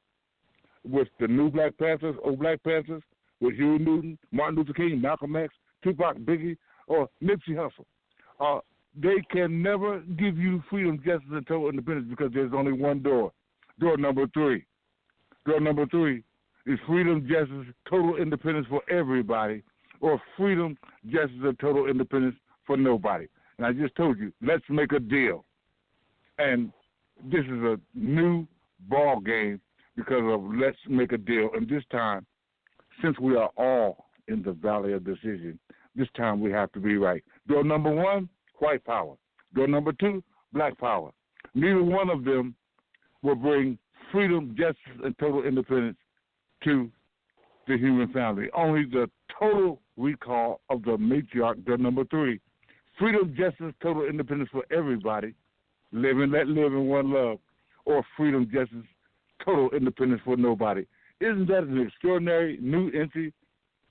With the new Black Panthers, old Black Panthers, with Huey Newton, Martin Luther King, Malcolm X, Tupac, Biggie, or Nipsey Hussle. They can never give you freedom, justice, and total independence because there's only 1 door. Door number 3. Door number 3 is freedom, justice, total independence for everybody, or freedom, justice, and total independence for nobody. And I just told you, let's make a deal. And this is a new ball game because of let's make a deal. And this time, since we are all in the valley of decision, this time we have to be right. Door number 1, white power. Door number 2, black power. Neither one of them will bring freedom, justice, and total independence to the human family. Only the total recall of the matriarch, door number 3. Freedom, justice, total independence for everybody. Live and let live in one love. Or freedom, justice, total independence for nobody. Isn't that an extraordinary new entry,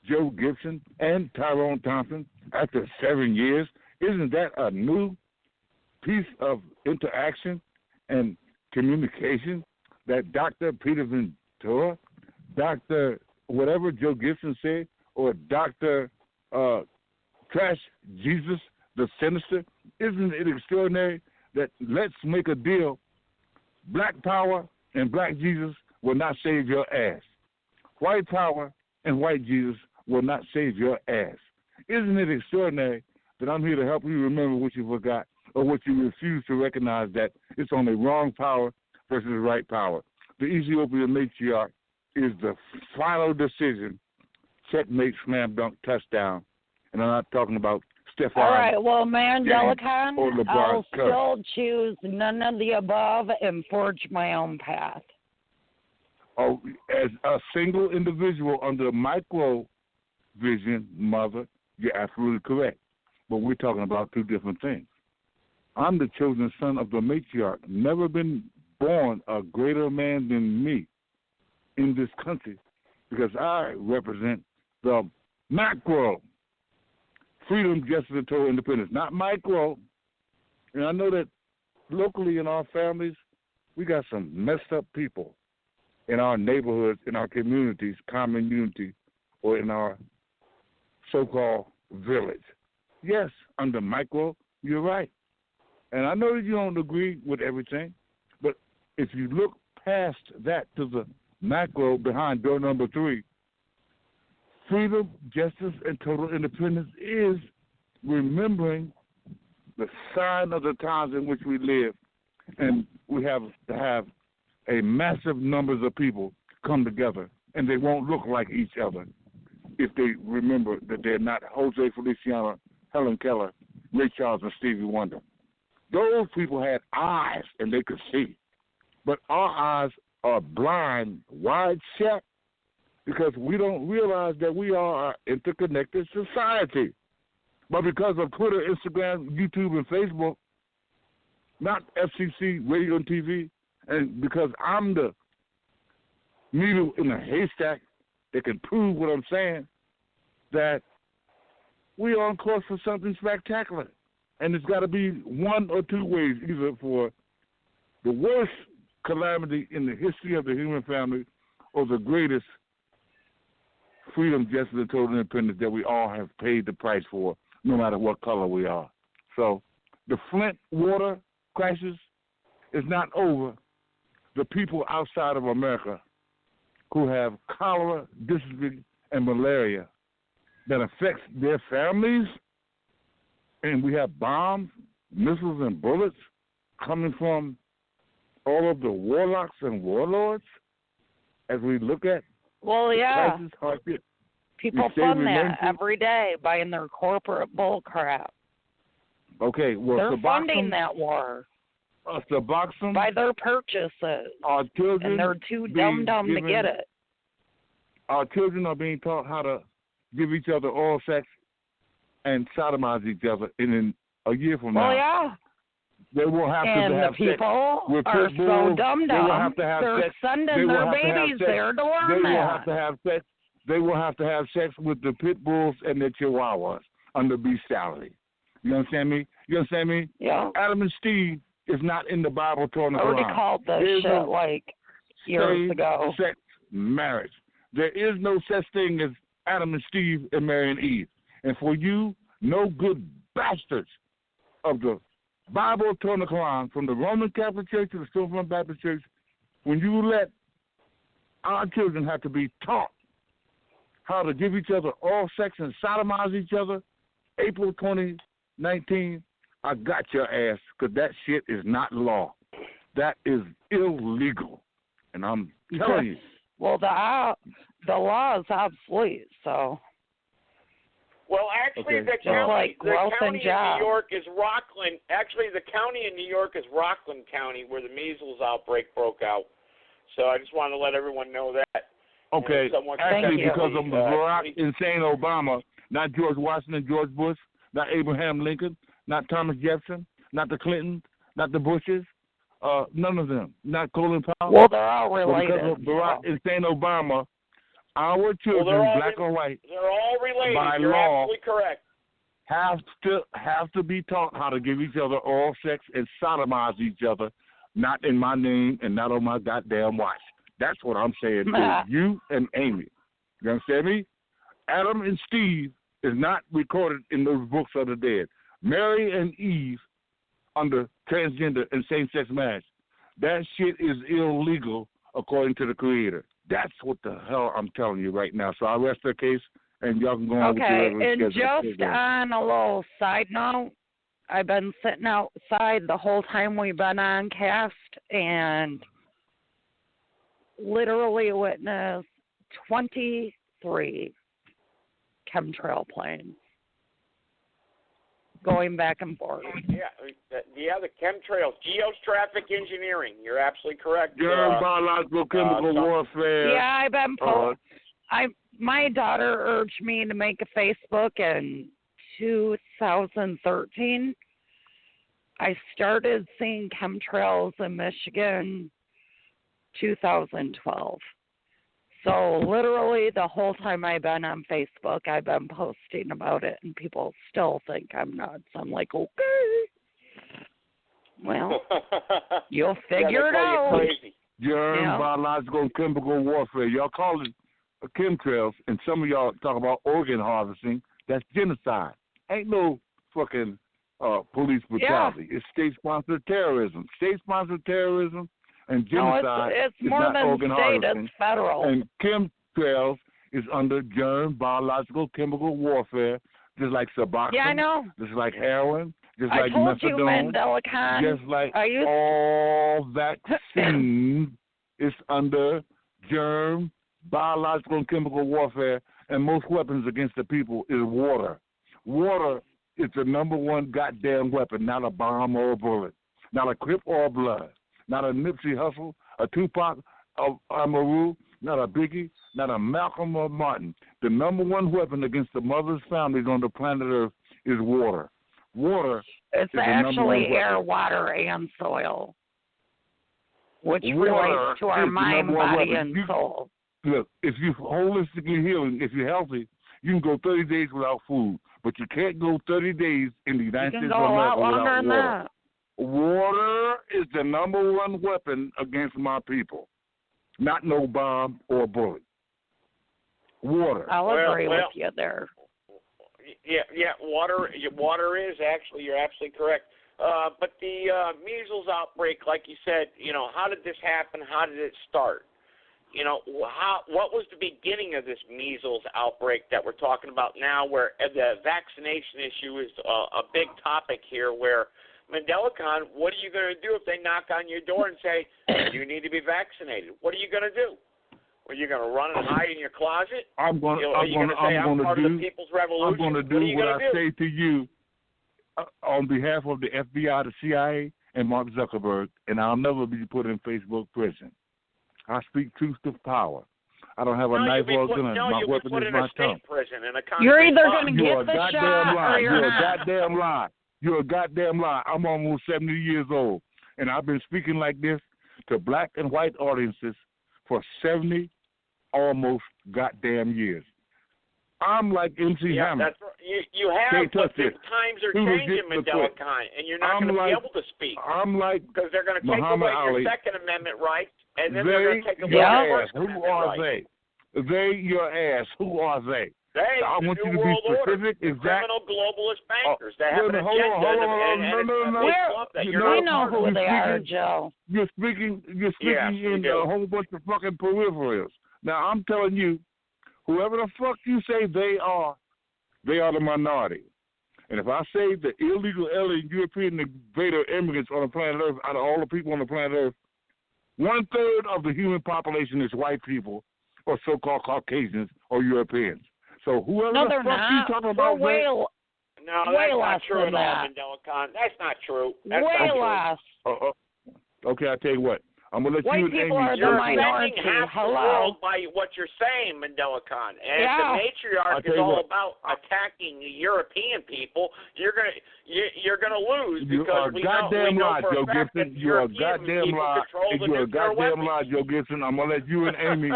Joe Gibson and Tyrone Thompson, after 7 years? Isn't that a new piece of interaction? And communication that Dr. Peter Ventura, Dr. whatever Joe Gibson said, or Dr. Trash Jesus, the Sinister? Isn't it extraordinary that let's make a deal, black power and black Jesus will not save your ass. White power and white Jesus will not save your ass. Isn't it extraordinary that I'm here to help you remember what you forgot or what you refuse to recognize, that it's only wrong power versus right power? The Ethiopian matriarch is the final decision. Checkmate, slam dunk, touchdown. And I'm not talking about Stephon. All right, well, Mandela Khan, or LeBron I'll Curry. still choose none of the above and forge my own path. Oh, as a single individual under micro vision, mother, you're absolutely correct. But we're talking about two different things. I'm the chosen son of the matriarch. Never been born a greater man than me in this country, because I represent the macro freedom, justice, and total independence, not micro. And I know that locally in our families, we got some messed up people in our neighborhoods, in our communities, common unity, or in our so-called village. Yes, under micro, you're right. And I know that you don't agree with everything, but if you look past that to the macro behind door number 3, freedom, justice, and total independence is remembering the sign of the times in which we live. And we have to have a massive numbers of people come together, and they won't look like each other if they remember that they're not Jose Feliciano, Helen Keller, Ray Charles, and Stevie Wonder. Those people had eyes, and they could see. But our eyes are blind, wide shut, because we don't realize that we are an interconnected society. But because of Twitter, Instagram, YouTube, and Facebook, not FCC, radio, and TV, and because I'm the needle in a haystack that can prove what I'm saying, that we are on course for something spectacular. And it's got to be one or two ways, either for the worst calamity in the history of the human family or the greatest freedom, justice, and total independence that we all have paid the price for, no matter what color we are. So the Flint water crisis is not over. The people outside of America who have cholera, dysentery, and malaria that affects their families, and we have bombs, missiles, and bullets coming from all of the warlocks and warlords as we look at crisis, hardship. People fund that every day buying their corporate bull crap. Okay, well, they're funding that war. Suboxone, by their purchases. Our children, and they're too dumb to get it. Our children are being taught how to give each other oral sex and sodomize each other. And in a year from now, they will have to have sex with pit bulls. So dumb. They will have to have they're sex. sending their babies there to learn They that. will have to have sex. They will have to have sex with the pit bulls and the chihuahuas under bestiality. You understand me? Yeah. Adam and Steve is not in the Bible, Torah, and I already called this shit like years ago. Sex marriage. There is no such thing as Adam and Steve and Mary and Eve. And for you, no good bastards of the Bible, Torah, and the Quran, from the Roman Catholic Church to the Storefront Baptist Church, when you let our children have to be taught how to give each other oral sex and sodomize each other, April 2019, I got your ass, because that shit is not law. That is illegal. And I'm telling you. Well, the law is obsolete, so. Well, actually, the county in New York is Rockland. Actually, the county in New York is Rockland County, where the measles outbreak broke out. So I just wanted to let everyone know that. Okay, actually, because of Barack insane Obama, not George Washington, George Bush, not Abraham Lincoln, not Thomas Jefferson, not the Clintons, not the Bushes, none of them, not Colin Powell. Well, they're all related. Because of Barack insane Obama, our children, black or white, they're all related. By You're law, absolutely correct. Have to be taught how to give each other oral sex and sodomize each other not in my name and not on my goddamn watch. That's what I'm saying to you and Amy. You understand me? Adam and Steve is not recorded in those books of the dead. Mary and Eve under transgender and same-sex marriage. That shit is illegal according to the Creator. That's what the hell I'm telling you right now. So I rest the case, and y'all can go on with your Okay, and just on a little side note, I've been sitting outside the whole time we've been on cast and literally witnessed 23 chemtrail planes going back and forth. Yeah, the chemtrails, geotraffic engineering. You're absolutely correct. Biological, chemical warfare. Yeah, I've been my daughter urged me to make a Facebook in 2013. I started seeing chemtrails in Michigan 2012. So literally the whole time I've been on Facebook, I've been posting about it, and people still think I'm nuts. I'm like, okay, well, you'll figure it out. Germ, biological, and chemical warfare. Y'all call it chemtrails, and some of y'all talk about organ harvesting. That's genocide. Ain't no fucking police brutality. It's state-sponsored terrorism. State-sponsored terrorism and genocide it's is more not than organ state, harvesting. it's federal. And chemtrails is under germ, biological, chemical warfare, just like Suboxone. Yeah, I know. Just like heroin. Just I like told you, methadone. Mandela Khan. Just like all vaccines is under germ, biological, and chemical warfare, and most weapons against the people is water. Water is the number one goddamn weapon, not a bomb or a bullet, not a Crip or a Blood, not a Nipsey Hussle, a Tupac, a Amaru, not a Biggie, not a Malcolm or Martin. The number one weapon against the mother's families on the planet Earth is water. Water it's is actually the air, water, and soil, which relates to our mind, body, and soul. Look, if you're holistically healing, if you're healthy, you can go 30 days without food, but you can't go 30 days in the United States of America without water. Water is the number one weapon against my people, not no bomb or bullet. Water. I'll agree with you there. Yeah, water is actually, you're absolutely correct. But the measles outbreak, like you said, how did this happen? How did it start? What was the beginning of this measles outbreak that we're talking about now, where the vaccination issue is a big topic here, where Mandela Khan, what are you going to do if they knock on your door and say, you need to be vaccinated? What are you going to do? Are you going to run and hide in your closet? I'm going to do what I say to you on behalf of the FBI, the CIA, and Mark Zuckerberg, and I'll never be put in Facebook prison. I speak truth to power. I don't have a knife or a gun. My weapon is my tongue. You're either going to get the shot or you're You're not. a goddamn lie. You're a goddamn lie. I'm almost 70 years old, and I've been speaking like this to black and white audiences for 70 almost goddamn years. I'm like MC Hammer. That's right. You have, but the times are changing, Mandela Khan, and you're not going to be able to speak. I'm like because they're going to take Muhammad away Ali. your Second Amendment rights, and then They, they're going to take away your your ass. First Who Amendment are rights. they? Your ass. Who are they? They, I want the you to New be World Order, specific, the exact. criminal globalist bankers. They have an hold agenda, on. and No. it's a big club that you're We not know part of. who they are, Joe. You're speaking Yes, in a whole bunch of fucking peripherals. Now, I'm telling you, whoever the fuck you say they are the minority. And if I say the illegal alien European invader immigrants on the planet Earth, out of all the people on the planet Earth, 1/3 of the human population is white people or so-called Caucasians or Europeans. So whoever No, the they're fuck not. you talking about, No, way that's not less true than at all, that. Mandela Khan. That's not true. That's Way not true. less. Okay, I'll tell you what. I'm going to let White you and people Amy are the You're minority. offending half the Hello. world by what you're saying, Mandela Khan. And Yeah. if the I'll matriarch tell is you all what. about attacking the European people, you're gonna lose You because are we goddamn know lie, for Joe a fact Gibson. that You are European goddamn people lie. control the You are nuclear goddamn weapons. lie, Joe Gibson. I'm gonna let you and Amy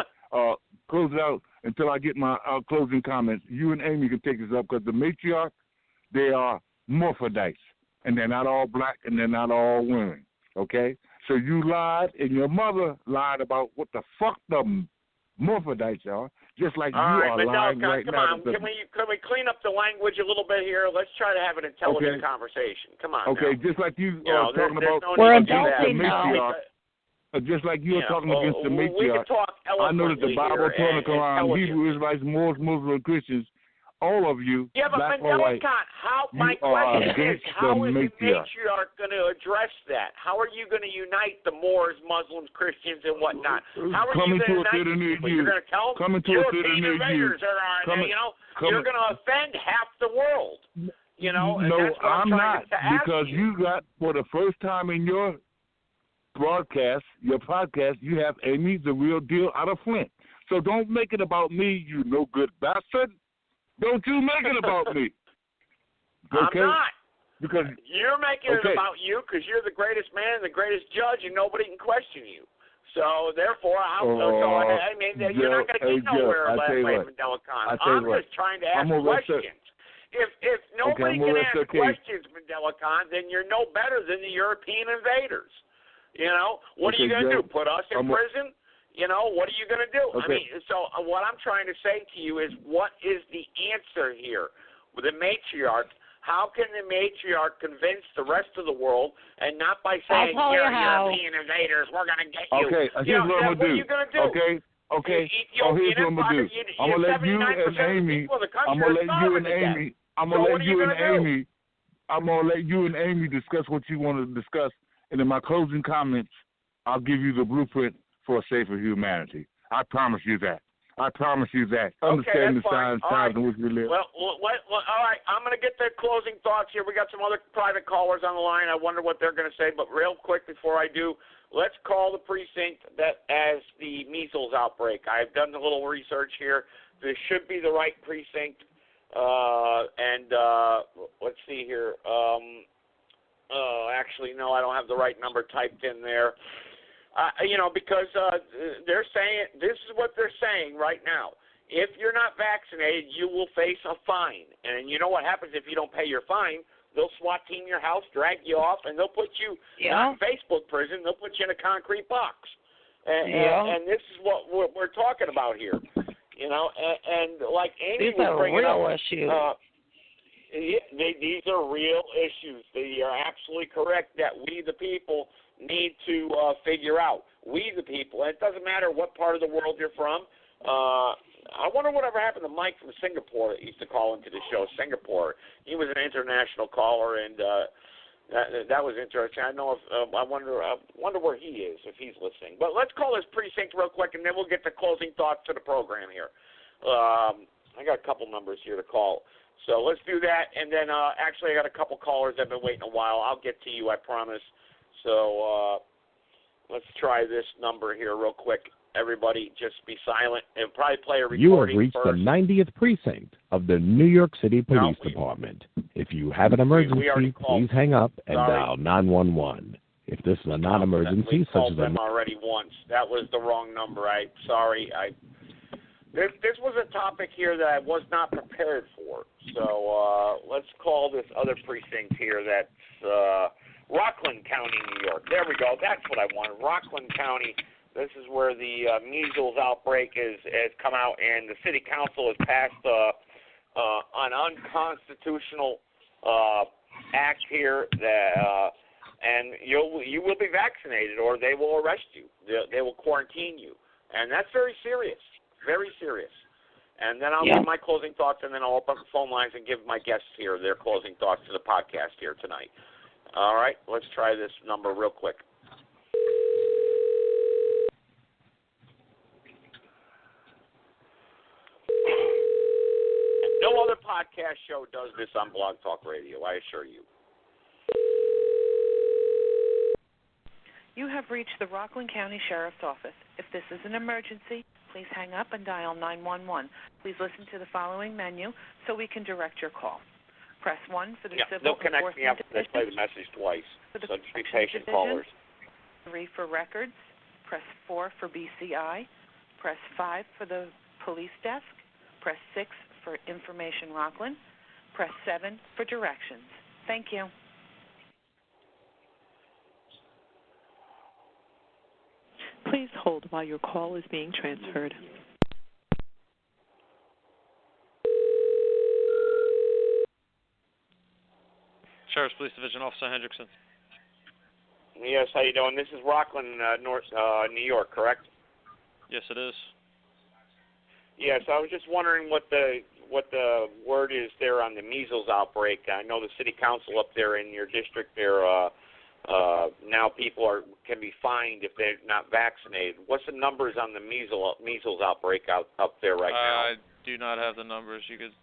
close it out until I get my closing comments. You and Amy can take this up because the matriarch, they are morphodite, and they're not all black and they're not all women. Okay, So you lied, and your mother lied about what the fuck the morphidites are, just like All you right, are Mandela, lying right come now. on. Can we clean up the language a little bit here? Let's try to have an intelligent conversation. Come on. Okay, now. just like you know, talking about we're against the adulting now. matriarch. Just like you are talking against the we can matriarch. talk I know that the Bible, Torah, Quran, Hebrew Israelites, Moors, Muslims, Christians, all of you, yeah, but black or white, my question is, how is the matriarch matriarch going to address that? How are you going to unite the Moors, Muslims, Christians, and whatnot? How are you going to unite people? You're going to tell them European invaders are, you're going to offend half the world. You know, and no, that's what I'm not, trying to ask because you got, for the first time in your broadcast, your podcast, you have Amy the Real Deal out of Flint. So don't make it about me, you no good bastard. Don't you make it about me. Okay? I'm not. Because you're making it about you because you're the greatest man, the greatest judge, and nobody can question you. So therefore, you're not going to get nowhere, Mandela Khan. I'm just trying to ask questions. If nobody can ask questions, Mandela Khan, then you're no better than the European invaders. You know, what are you going to do? Put us in prison? You know, what are you going to do? I mean, so what I'm trying to say to you is, what is the answer here? With the matriarch, how can the matriarch convince the rest of the world, and not by saying, you're European invaders, we're going to get you? Okay, here's what I'm going to do. What are you going to do? Okay. Here's what I'm going to do. I'm going to let you and Amy, I'm going to let you and Amy discuss what you want to discuss, and in my closing comments, I'll give you the blueprint for a safer humanity. I promise you that. Understand the signs, times in which we live. Well, all right. I'm going to get the closing thoughts here. We got some other private callers on the line. I wonder what they're going to say. But real quick before I do, let's call the precinct that as the measles outbreak. I've done a little research here. This should be the right precinct. Let's see here. Actually, no, I don't have the right number typed in there. Because they're saying, this is what they're saying right now. If you're not vaccinated, you will face a fine. And you know what happens if you don't pay your fine? They'll SWAT team your house, drag you off, and they'll put you not in Facebook prison. They'll put you in a concrete box. And this is what we're talking about here. You know, and like Amy was bringing up, issues. These are real issues. They are absolutely correct that we, the people, need to figure out. We, the people, and it doesn't matter what part of the world you're from. I wonder whatever happened to Mike from Singapore that used to call into the show. Singapore. He was an international caller, and that was interesting. I know I wonder where he is, if he's listening. But let's call this precinct real quick, and then we'll get the closing thoughts to the program here. I got a couple numbers here to call. So let's do that, and then actually I got a couple callers that have been waiting a while. I'll get to you, I promise. So let's try this number here real quick. Everybody just be silent and probably play a recording. You have reached first. the 90th precinct of the New York City Police Department. If you have an emergency, please hang up and dial 911. If this is a non-emergency, such called as them already once. That was the wrong number. This was a topic here that I was not prepared for. So let's call this other precinct here. That's Rockland County, New York. There we go. That's what I wanted. Rockland County. This is where the measles outbreak has come out, and the city council has passed an unconstitutional act here that, and you will be vaccinated, or they will arrest you. They will quarantine you, and that's very serious, very serious. And then I'll give my closing thoughts, and then I'll open up the phone lines and give my guests here their closing thoughts to the podcast here tonight. All right, let's try this number real quick. No other podcast show does this on Blog Talk Radio, I assure you. You have reached the Rockland County Sheriff's Office. If this is an emergency, please hang up and dial 911. Please listen to the following menu so we can direct your call. Press 1 for the civil they'll connect me up if they play the message twice, so just be patient callers. 3 for records. Press 4 for BCI. Press 5 for the police desk. Press 6 for Information Rockland. Press 7 for directions. Thank you. Please hold while your call is being transferred. Sheriff's Police Division, Officer Hendrickson. Yes, how you doing? This is Rockland, New York, correct? Yes, it is. Yes, I was just wondering what the word is there on the measles outbreak. I know the city council up there in your district, now people can be fined if they're not vaccinated. What's the numbers on the measles outbreak up there right now? I do not have the numbers. You could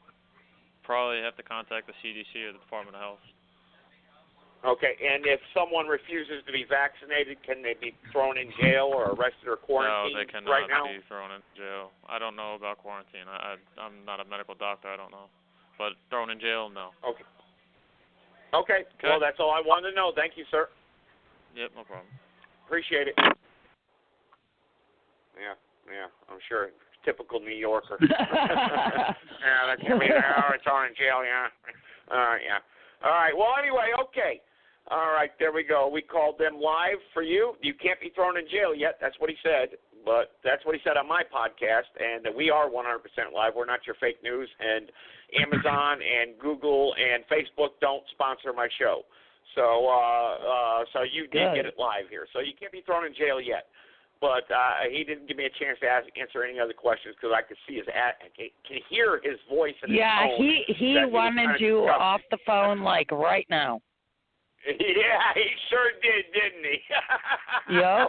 probably have to contact the CDC or the Department of Health. Okay, and if someone refuses to be vaccinated, can they be thrown in jail or arrested or quarantined? No, they cannot right now? be thrown in jail. I don't know about quarantine. I'm not a medical doctor. I don't know. But thrown in jail, no. Okay. Well, that's all I wanted to know. Thank you, sir. Yep, no problem. Appreciate it. Yeah, I'm sure. Typical New Yorker. Yeah, that's it's on in jail, yeah. Yeah. All right, well, anyway, okay. All right, there we go. We called them live for you. You can't be thrown in jail yet. That's what he said. But that's what he said on my podcast, and we are 100% live. We're not your fake news. And Amazon and Google and Facebook don't sponsor my show. So you did get it live here. So you can't be thrown in jail yet. But he didn't give me a chance to answer any other questions because I could see can hear his voice and his tone. He wanted you off the phone like right now. Yeah, he sure did, didn't he? Yep.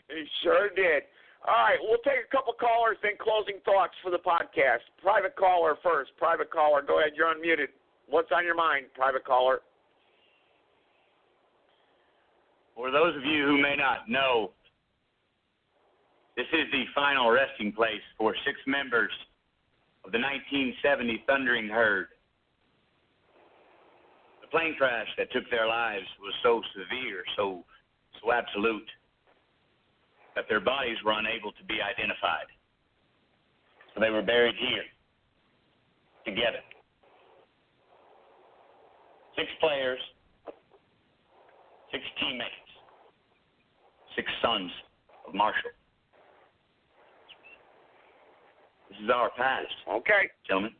He sure did. All right, we'll take a couple callers, then closing thoughts for the podcast. Private caller first. Private caller, go ahead. You're unmuted. What's on your mind, private caller? For those of you who may not know, this is the final resting place for 6 members of the 1970 Thundering Herd. The plane crash that took their lives was so severe, so absolute, that their bodies were unable to be identified. So they were buried here, together. 6 players, 6 teammates, 6 sons of Marshall. This is our past. Okay. Gentlemen.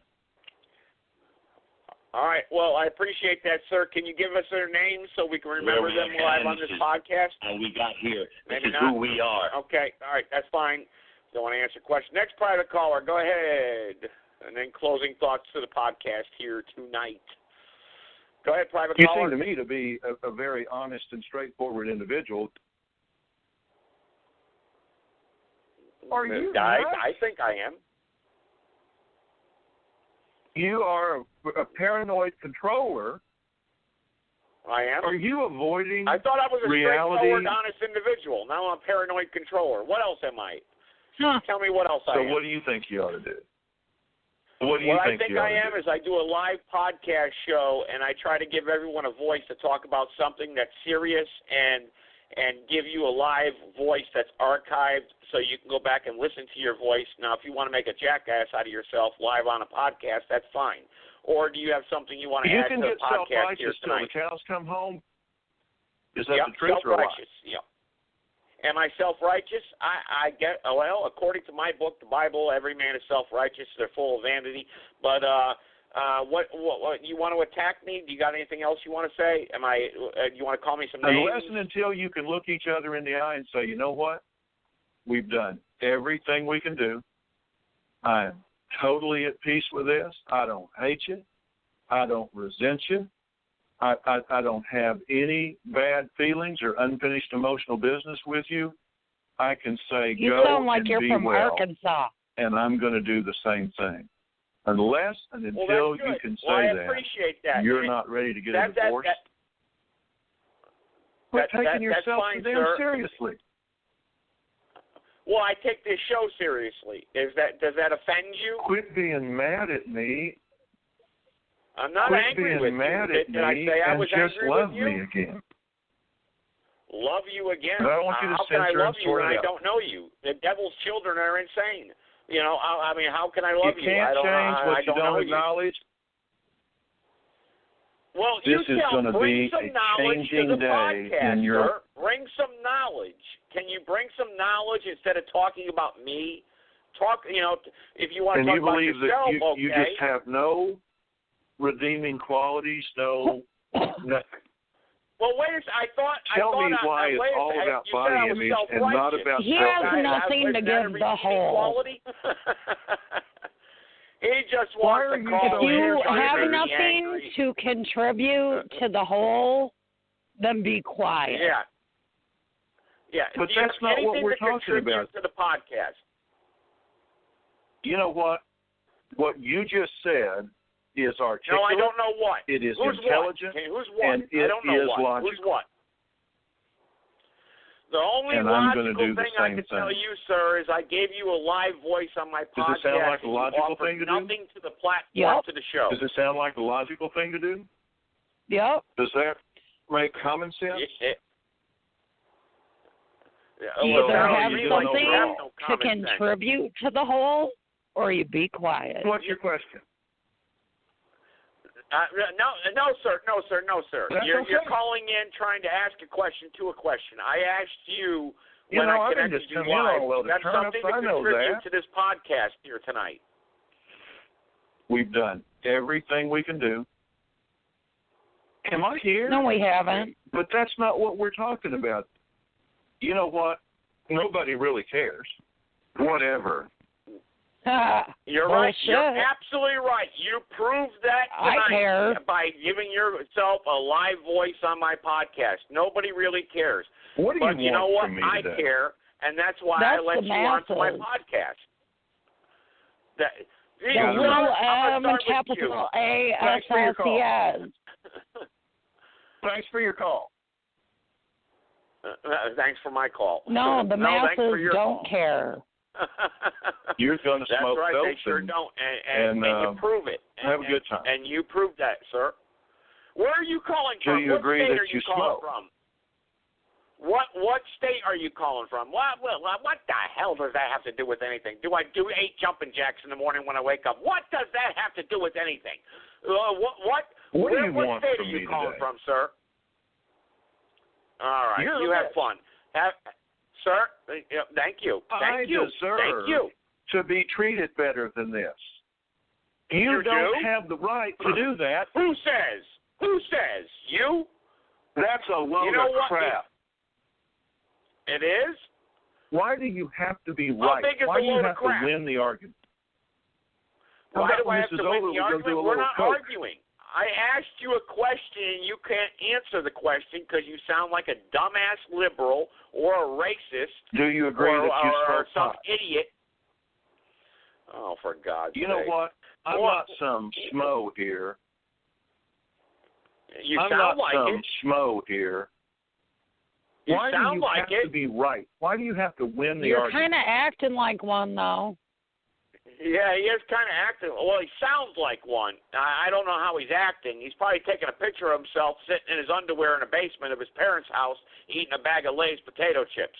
All right. Well, I appreciate that, sir. Can you give us their names so we can remember them live on this podcast? How we got here. This Maybe is not. who we are. Okay. All right. That's fine. Don't want to answer questions. Next private caller, go ahead. And then closing thoughts to the podcast here tonight. Go ahead, private caller. You seem to me to be a very honest and straightforward individual. Are you? I think I am. You are a paranoid controller. I am. Are you avoiding I thought I was a reality? straightforward, honest individual. Now I'm a paranoid controller. What else am I? Tell me what else I am. So what do you think you ought to do? What do you think I think I am is I do a live podcast show, and I try to give everyone a voice to talk about something that's serious and give you a live voice that's archived so you can go back and listen to your voice. Now, if you want to make a jackass out of yourself live on a podcast, that's fine. Or do you have something you want to add to the podcast here tonight? You can get self-righteous till the cows come home? Is that the truth or what? Self-righteous, yeah. Am I self-righteous? I get, well, according to my book, the Bible, every man is self-righteous. They're full of vanity. But what you want to attack me? Do you got anything else you want to say? You want to call me some names? Unless and until you can look each other in the eye and say, you know what? We've done everything we can do. I am totally at peace with this. I don't hate you. I don't resent you. I don't have any bad feelings or unfinished emotional business with you. I can say you go sound like and you're be from well, Arkansas. and I'm going to do the same thing. Unless and until you can say I appreciate that. you're not ready to get a divorce. Quit taking yourself fine, so damn sir. seriously. Well, I take this show seriously. Does that offend you? Quit being mad at me. I'm not Quit angry being with mad you. at Did I me say I and was just angry love with you? me again. Love you again. But I want you to how can I censor love and you sort when it I out. don't know you? The devil's children are insane. You know, I mean, how can I love you? You can't change what you don't acknowledge. Well, this is going to bring be some a knowledge changing to the day podcast, in your. sir. Bring some knowledge. can you bring some knowledge instead of talking about me? Talk, if you want to talk about yourself, and you believe that you just have no redeeming qualities, no nothing. Well, wait a second. Tell me why it's all about body image and not about He has nothing to give the whole. He just wants to call. If you have nothing to contribute to the whole, then be quiet. Yeah. But that's not what we're talking about. To the podcast. You know what? What you just said is articulate. No, I don't know what. It is Who's intelligent. What? Okay, who's what? And it I don't know is what. logical. Who's what? The only logical thing I can tell you, sir, is I gave you a live voice on my podcast. Does it sound like a logical thing to do? Nothing to the platform, to the show. Does it sound like a logical thing to do? Yep. Does that make common sense? Either have something to contribute to the whole, or you be quiet. What's your question? No, sir. You're calling in trying to ask a question to a question. I asked you when I connected you live. That's something to contribute to this podcast here tonight. We've done everything we can do. Am I here? No, we haven't. But that's not what we're talking about. You know what? Nobody really cares. Whatever. You're right. You're absolutely right. You proved that tonight by giving yourself a live voice on my podcast. Nobody really cares. What do but you know want what? from me I today? care, and that's why I let you onto my podcast. Little M, capital A, S, S, E, S. Thanks for your call. Thanks for my call. No, the masses don't care. You're going to smoke That's right, dope. they sure don't, and you prove it. Have a good time. And you proved that, sir. Where are you calling from? Do you agree what state that are you you calling smoke? from? What state are you calling from? What the hell does that have to do with anything? Do I do 8 jumping jacks in the morning when I wake up? What does that have to do with anything? What state are you calling from, sir? All right, you have fun. Sir, thank you. I deserve to be treated better than this. You don't have the right to do that. Who says? Who says? You? That's a load of crap. It is? Why do you have to be How right? big is Why a do you load have of crap? to win the argument? Why do I have this to is win over, the we're going to do argument? a We're little not coke. arguing. I asked you a question and you can't answer the question because you sound like a dumbass liberal or a racist. Do you agree or, that you or smoke some pot? idiot? Oh, for God's sake. You know what? I'm not some schmo here. You I'm sound not like some it. schmo here. You Why do sound you like have it. to be right? Why do you have to win the You're argument? kind of acting like one, though. Yeah, he is kind of acting. Well, he sounds like one. I don't know how he's acting. He's probably taking a picture of himself sitting in his underwear in the basement of his parents' house eating a bag of Lay's potato chips.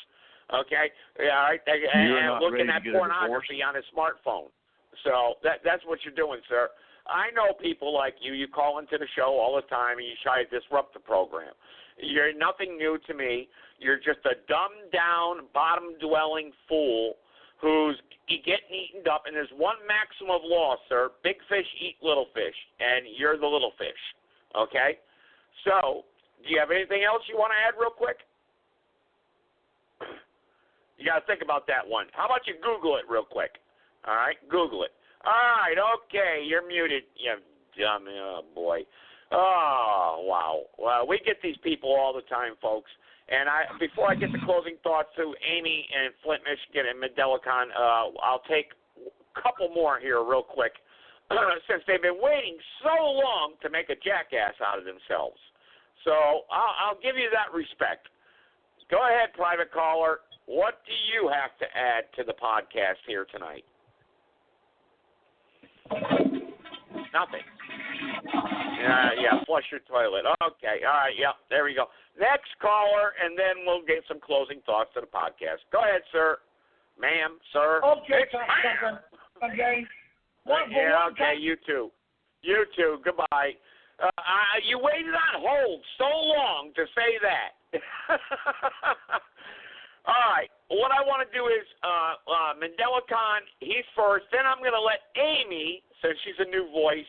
Okay? Yeah, all right? And looking at pornography on his smartphone. So that's what you're doing, sir. I know people like you. You call into the show all the time and you try to disrupt the program. You're nothing new to me. You're just a dumbed-down, bottom-dwelling fool who's getting eaten up, and there's one maxim of law, sir. Big fish eat little fish, and you're the little fish, okay? So, do you have anything else you want to add real quick? You got to think about that one. How about you Google it real quick? All right, Google it. All right, okay, you're muted, you dumb, oh, boy. Oh, wow. Well, we get these people all the time, folks. And before I get the closing thoughts to Amy in Flint, Michigan, and Medelicon, I'll take a couple more here real quick, since they've been waiting so long to make a jackass out of themselves. So I'll give you that respect. Go ahead, private caller. What do you have to add to the podcast here tonight? Nothing. Yeah, flush your toilet. Okay, all right, yeah, there we go. Next caller, and then we'll get some closing thoughts to the podcast. Go ahead, sir. Ma'am, sir. Okay, okay. Okay, you too. You too. Goodbye. You waited on hold so long to say that. All right. What I want to do is MandelaCon, he's first. Then I'm going to let Amy, since she's a new voice,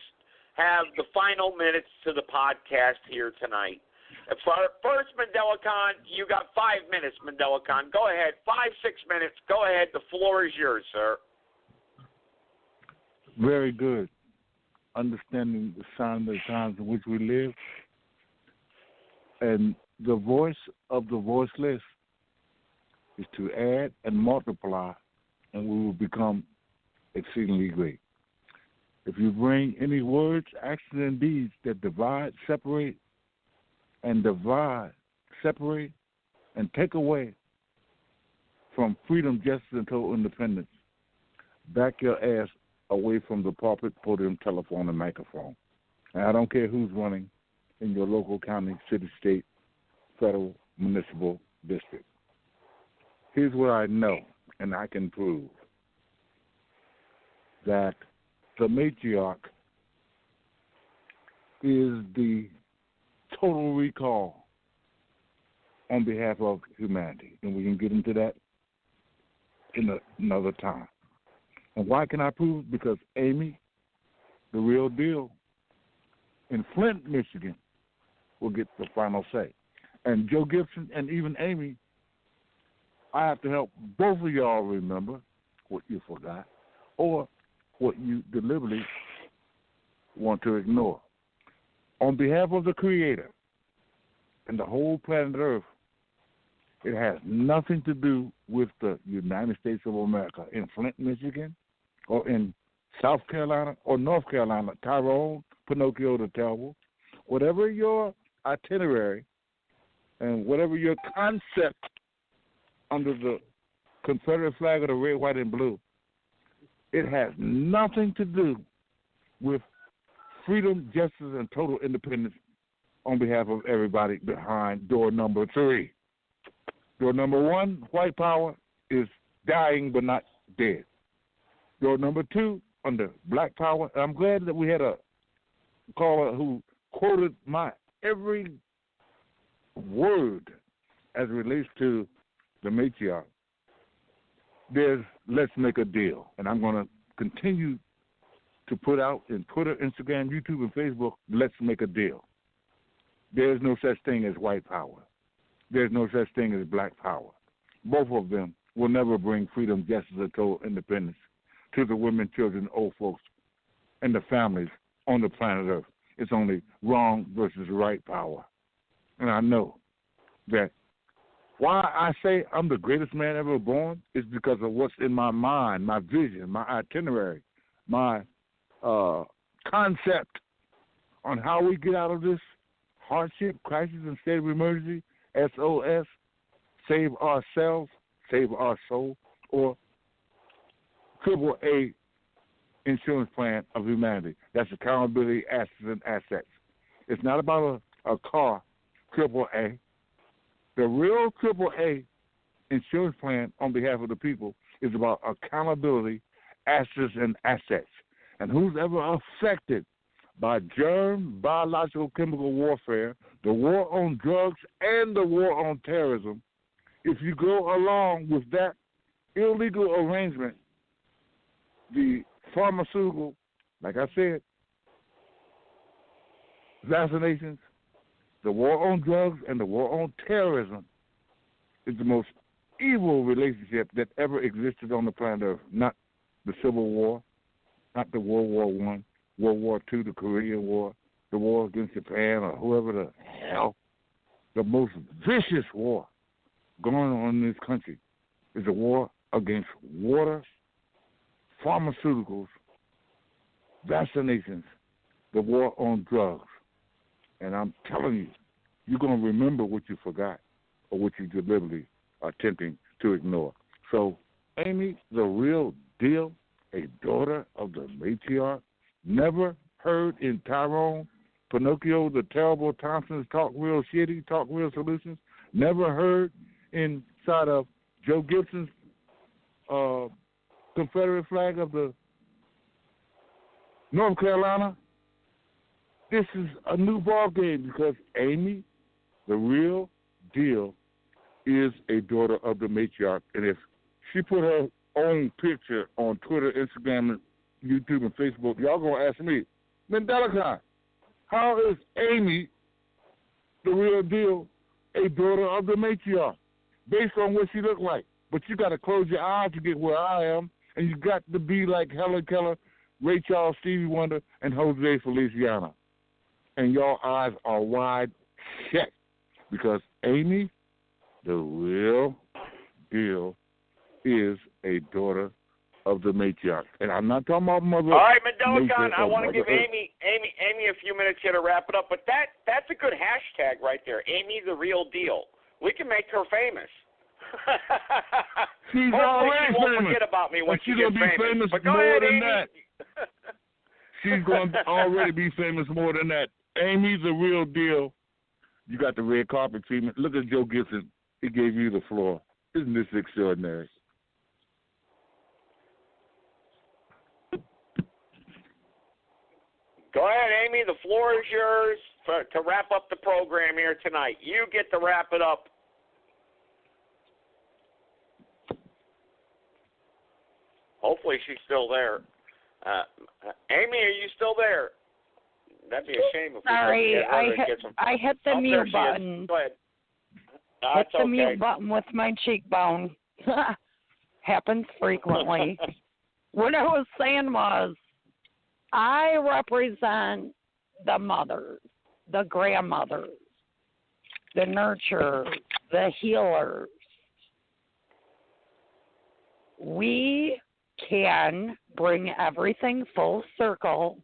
have the final minutes to the podcast here tonight. First, MandelaCon, you got 5 minutes, MandelaCon. Go ahead. 5-6 minutes. Go ahead. The floor is yours, sir. Very good. Understanding the sign of the times in which we live. And the voice of the voiceless is to add and multiply, and we will become exceedingly great. If you bring any words, actions, and deeds that divide, separate, and take away from freedom, justice, and total independence, back your ass away from the pulpit, podium, telephone, and microphone. And I don't care who's running in your local county, city, state, federal, municipal district. Here's what I know, and I can prove, that the matriarch is the total recall on behalf of humanity. And we can get into that in another time. And why can I prove it? Because Amy, the real deal, in Flint, Michigan, will get the final say. And Joe Gibson and even Amy, I have to help both of y'all remember what you forgot or what you deliberately want to ignore. On behalf of the Creator and the whole planet Earth, it has nothing to do with the United States of America. In Flint, Michigan, or in South Carolina or North Carolina, Tyrone, Pinocchio the Terrible, whatever your itinerary and whatever your concept under the Confederate flag of the red, white, and blue, it has nothing to do with freedom, justice, and total independence on behalf of everybody behind door number 3. Door number 1, white power, is dying but not dead. Door number 2, under black power, I'm glad that we had a caller who quoted my every word as it relates to the matriarch. There's Let's Make a Deal. And I'm going to continue to put out in Twitter, Instagram, YouTube, and Facebook, Let's Make a Deal. There's no such thing as white power. There's no such thing as black power. Both of them will never bring freedom, justice, and total independence to the women, children, old folks, and the families on the planet Earth. It's only wrong versus right power. And I know that why I say I'm the greatest man ever born is because of what's in my mind, my vision, my itinerary, my concept on how we get out of this hardship, crisis, and state of emergency, SOS, save ourselves, save our soul, or AAA insurance plan of humanity. That's accountability, assets, and assets. It's not about a car, AAA. The real AAA insurance plan on behalf of the people is about accountability, assets, and assets. And who's ever affected by germ, biological, chemical warfare, the war on drugs, and the war on terrorism, if you go along with that illegal arrangement, the pharmaceutical, like I said, vaccinations, the war on drugs, and the war on terrorism is the most evil relationship that ever existed on the planet Earth. Not the Civil War, not the World War I, World War II, the Korean War, the war against Japan, or whoever the hell. The most vicious war going on in this country is a war against water, pharmaceuticals, vaccinations, the war on drugs. And I'm telling you, you're going to remember what you forgot or what you deliberately are attempting to ignore. So, Amy, the real deal, a daughter of the matriarch, never heard in Tyrone, Pinocchio, the Terrible, Thompson's Talk Real Shitty, Talk Real Solutions, never heard inside of Joe Gibson's Confederate flag of the North Carolina. This is a new ball game because Amy, the real deal, is a daughter of the matriarch. And if she put her own picture on Twitter, Instagram, and YouTube, and Facebook, y'all going to ask me, Mandela, how is Amy, the real deal, a daughter of the matriarch, based on what she looked like? But you got to close your eyes to get where I am, and you got to be like Helen Keller, Ray Charles, Stevie Wonder, and Jose Feliciano. And your eyes are wide shut because Amy, the real deal, is a daughter of the matriarch. And I'm not talking about mother. All right, Mandela, I want to give Amy a few minutes here to wrap it up. But that's a good hashtag right there. Amy, the real deal. We can make her famous. She's already she won't famous. forget about me when she's she gets gonna be famous But go more ahead, than Amy. that. She's going to already be famous more than that. Amy's the real deal. You got the red carpet treatment. Look at Joe Gibson. He gave you the floor. Isn't this extraordinary? Go ahead, Amy. The floor is yours to wrap up the program here tonight. You get to wrap it up. Hopefully she's still there. Amy, are you still there? That'd be a shame if Sorry, we couldn't get some. I hit the Oh, mute there she is. button. Go ahead. Hit It's the okay. mute button with my cheekbone. Happens frequently. What I was saying was, I represent the mothers, the grandmothers, the nurturers, the healers. We can bring everything full circle.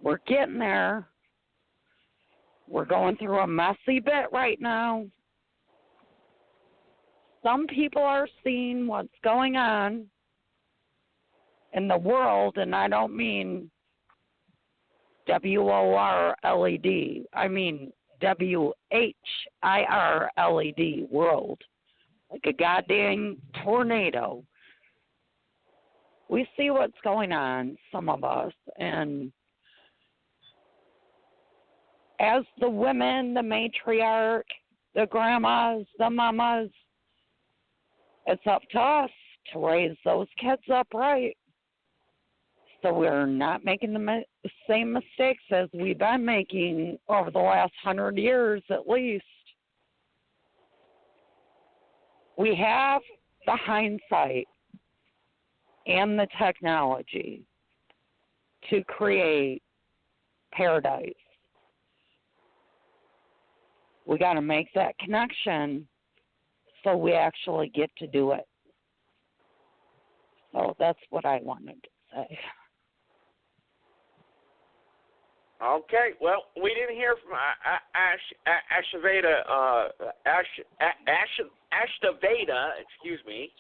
We're getting there. We're going through a messy bit right now. Some people are seeing what's going on in the world, and I don't mean WORLED. I mean WHIRLED, world. Like a goddamn tornado. We see what's going on, some of us, and as the women, the matriarch, the grandmas, the mamas, it's up to us to raise those kids up right. So we're not making the same mistakes as we've been making over the last 100 years at least. We have the hindsight and the technology to create paradise. We got to make that connection so we actually get to do it. So that's what I wanted to say. Okay, well, we didn't hear from Ashtaveda, excuse me.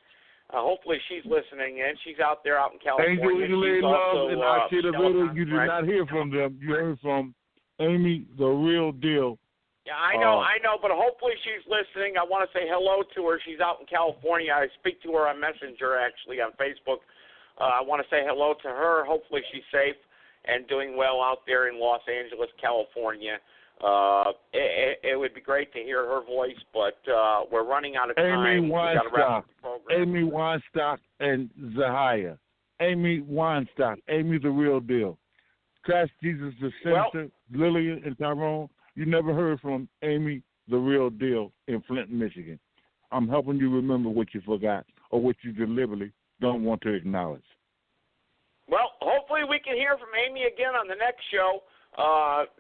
Hopefully she's listening in. She's out there out in California. Angel Love and Ashtaveda, you did not hear from them. You heard from Amy, the real deal. Yeah, I know, but hopefully she's listening. I want to say hello to her. She's out in California. I speak to her on Messenger, actually, on Facebook. I want to say hello to her. Hopefully she's safe and doing well out there in Los Angeles, California. It would be great to hear her voice, but we're running out of time. Amy Weinstock, Amy Weinstock, and Zahia. Amy Weinstock, Amy the real deal. Crash Jesus the Senator, Lillian and Tyrone. You never heard from Amy the real deal in Flint, Michigan. I'm helping you remember what you forgot or what you deliberately don't want to acknowledge. Well, hopefully we can hear from Amy again on the next show.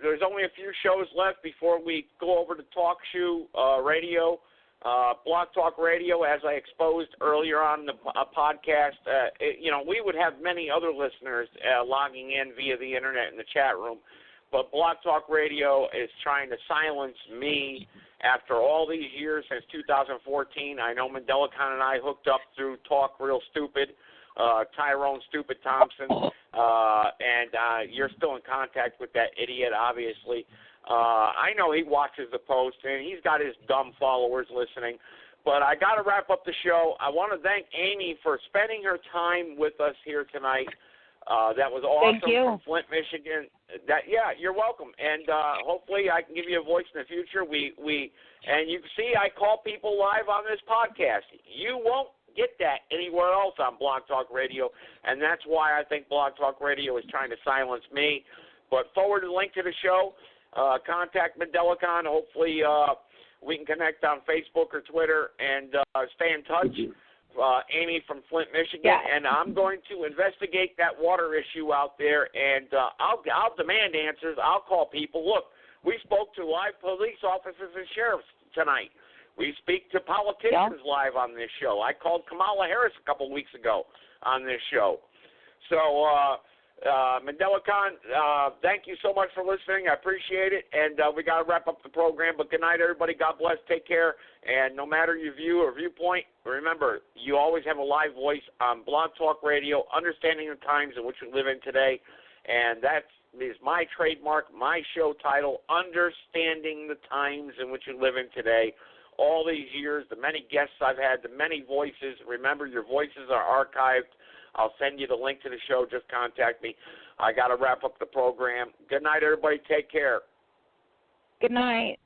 There's only a few shows left before we go over to Talk Shoe Radio, Blog Talk Radio, as I exposed earlier on the podcast. We would have many other listeners logging in via the internet in the chat room, but Blog Talk Radio is trying to silence me after all these years since 2014. I know Mandela and I hooked up through Talk Real Stupid. Tyrone Stupid Thompson, and you're still in contact with that idiot, obviously. I know he watches the post, and he's got his dumb followers listening. But I got to wrap up the show. I want to thank Amy for spending her time with us here tonight. That was awesome. Thank you. From Flint, Michigan. You're welcome. And hopefully I can give you a voice in the future. And you can see I call people live on this podcast. You won't get that anywhere else on Blog Talk Radio, and that's why I think Blog Talk Radio is trying to silence me. But forward the link to the show. Contact Medelicon. Hopefully we can connect on Facebook or Twitter and stay in touch. Amy from Flint, Michigan, and I'm going to investigate that water issue out there, and I'll demand answers. I'll call people. Look, we spoke to live police officers and sheriffs tonight. We speak to politicians live on this show. I called Kamala Harris a couple weeks ago on this show. So, Medelicon, thank you so much for listening. I appreciate it, and we got to wrap up the program. But good night, everybody. God bless. Take care. And no matter your view or viewpoint, remember, you always have a live voice on Blog Talk Radio, understanding the times in which we live in today. And that is my trademark, my show title, Understanding the Times in which we live in today. All these years, the many guests I've had, the many voices. Remember, your voices are archived. I'll send you the link to the show. Just contact me. I got to wrap up the program. Good night, everybody. Take care. Good night.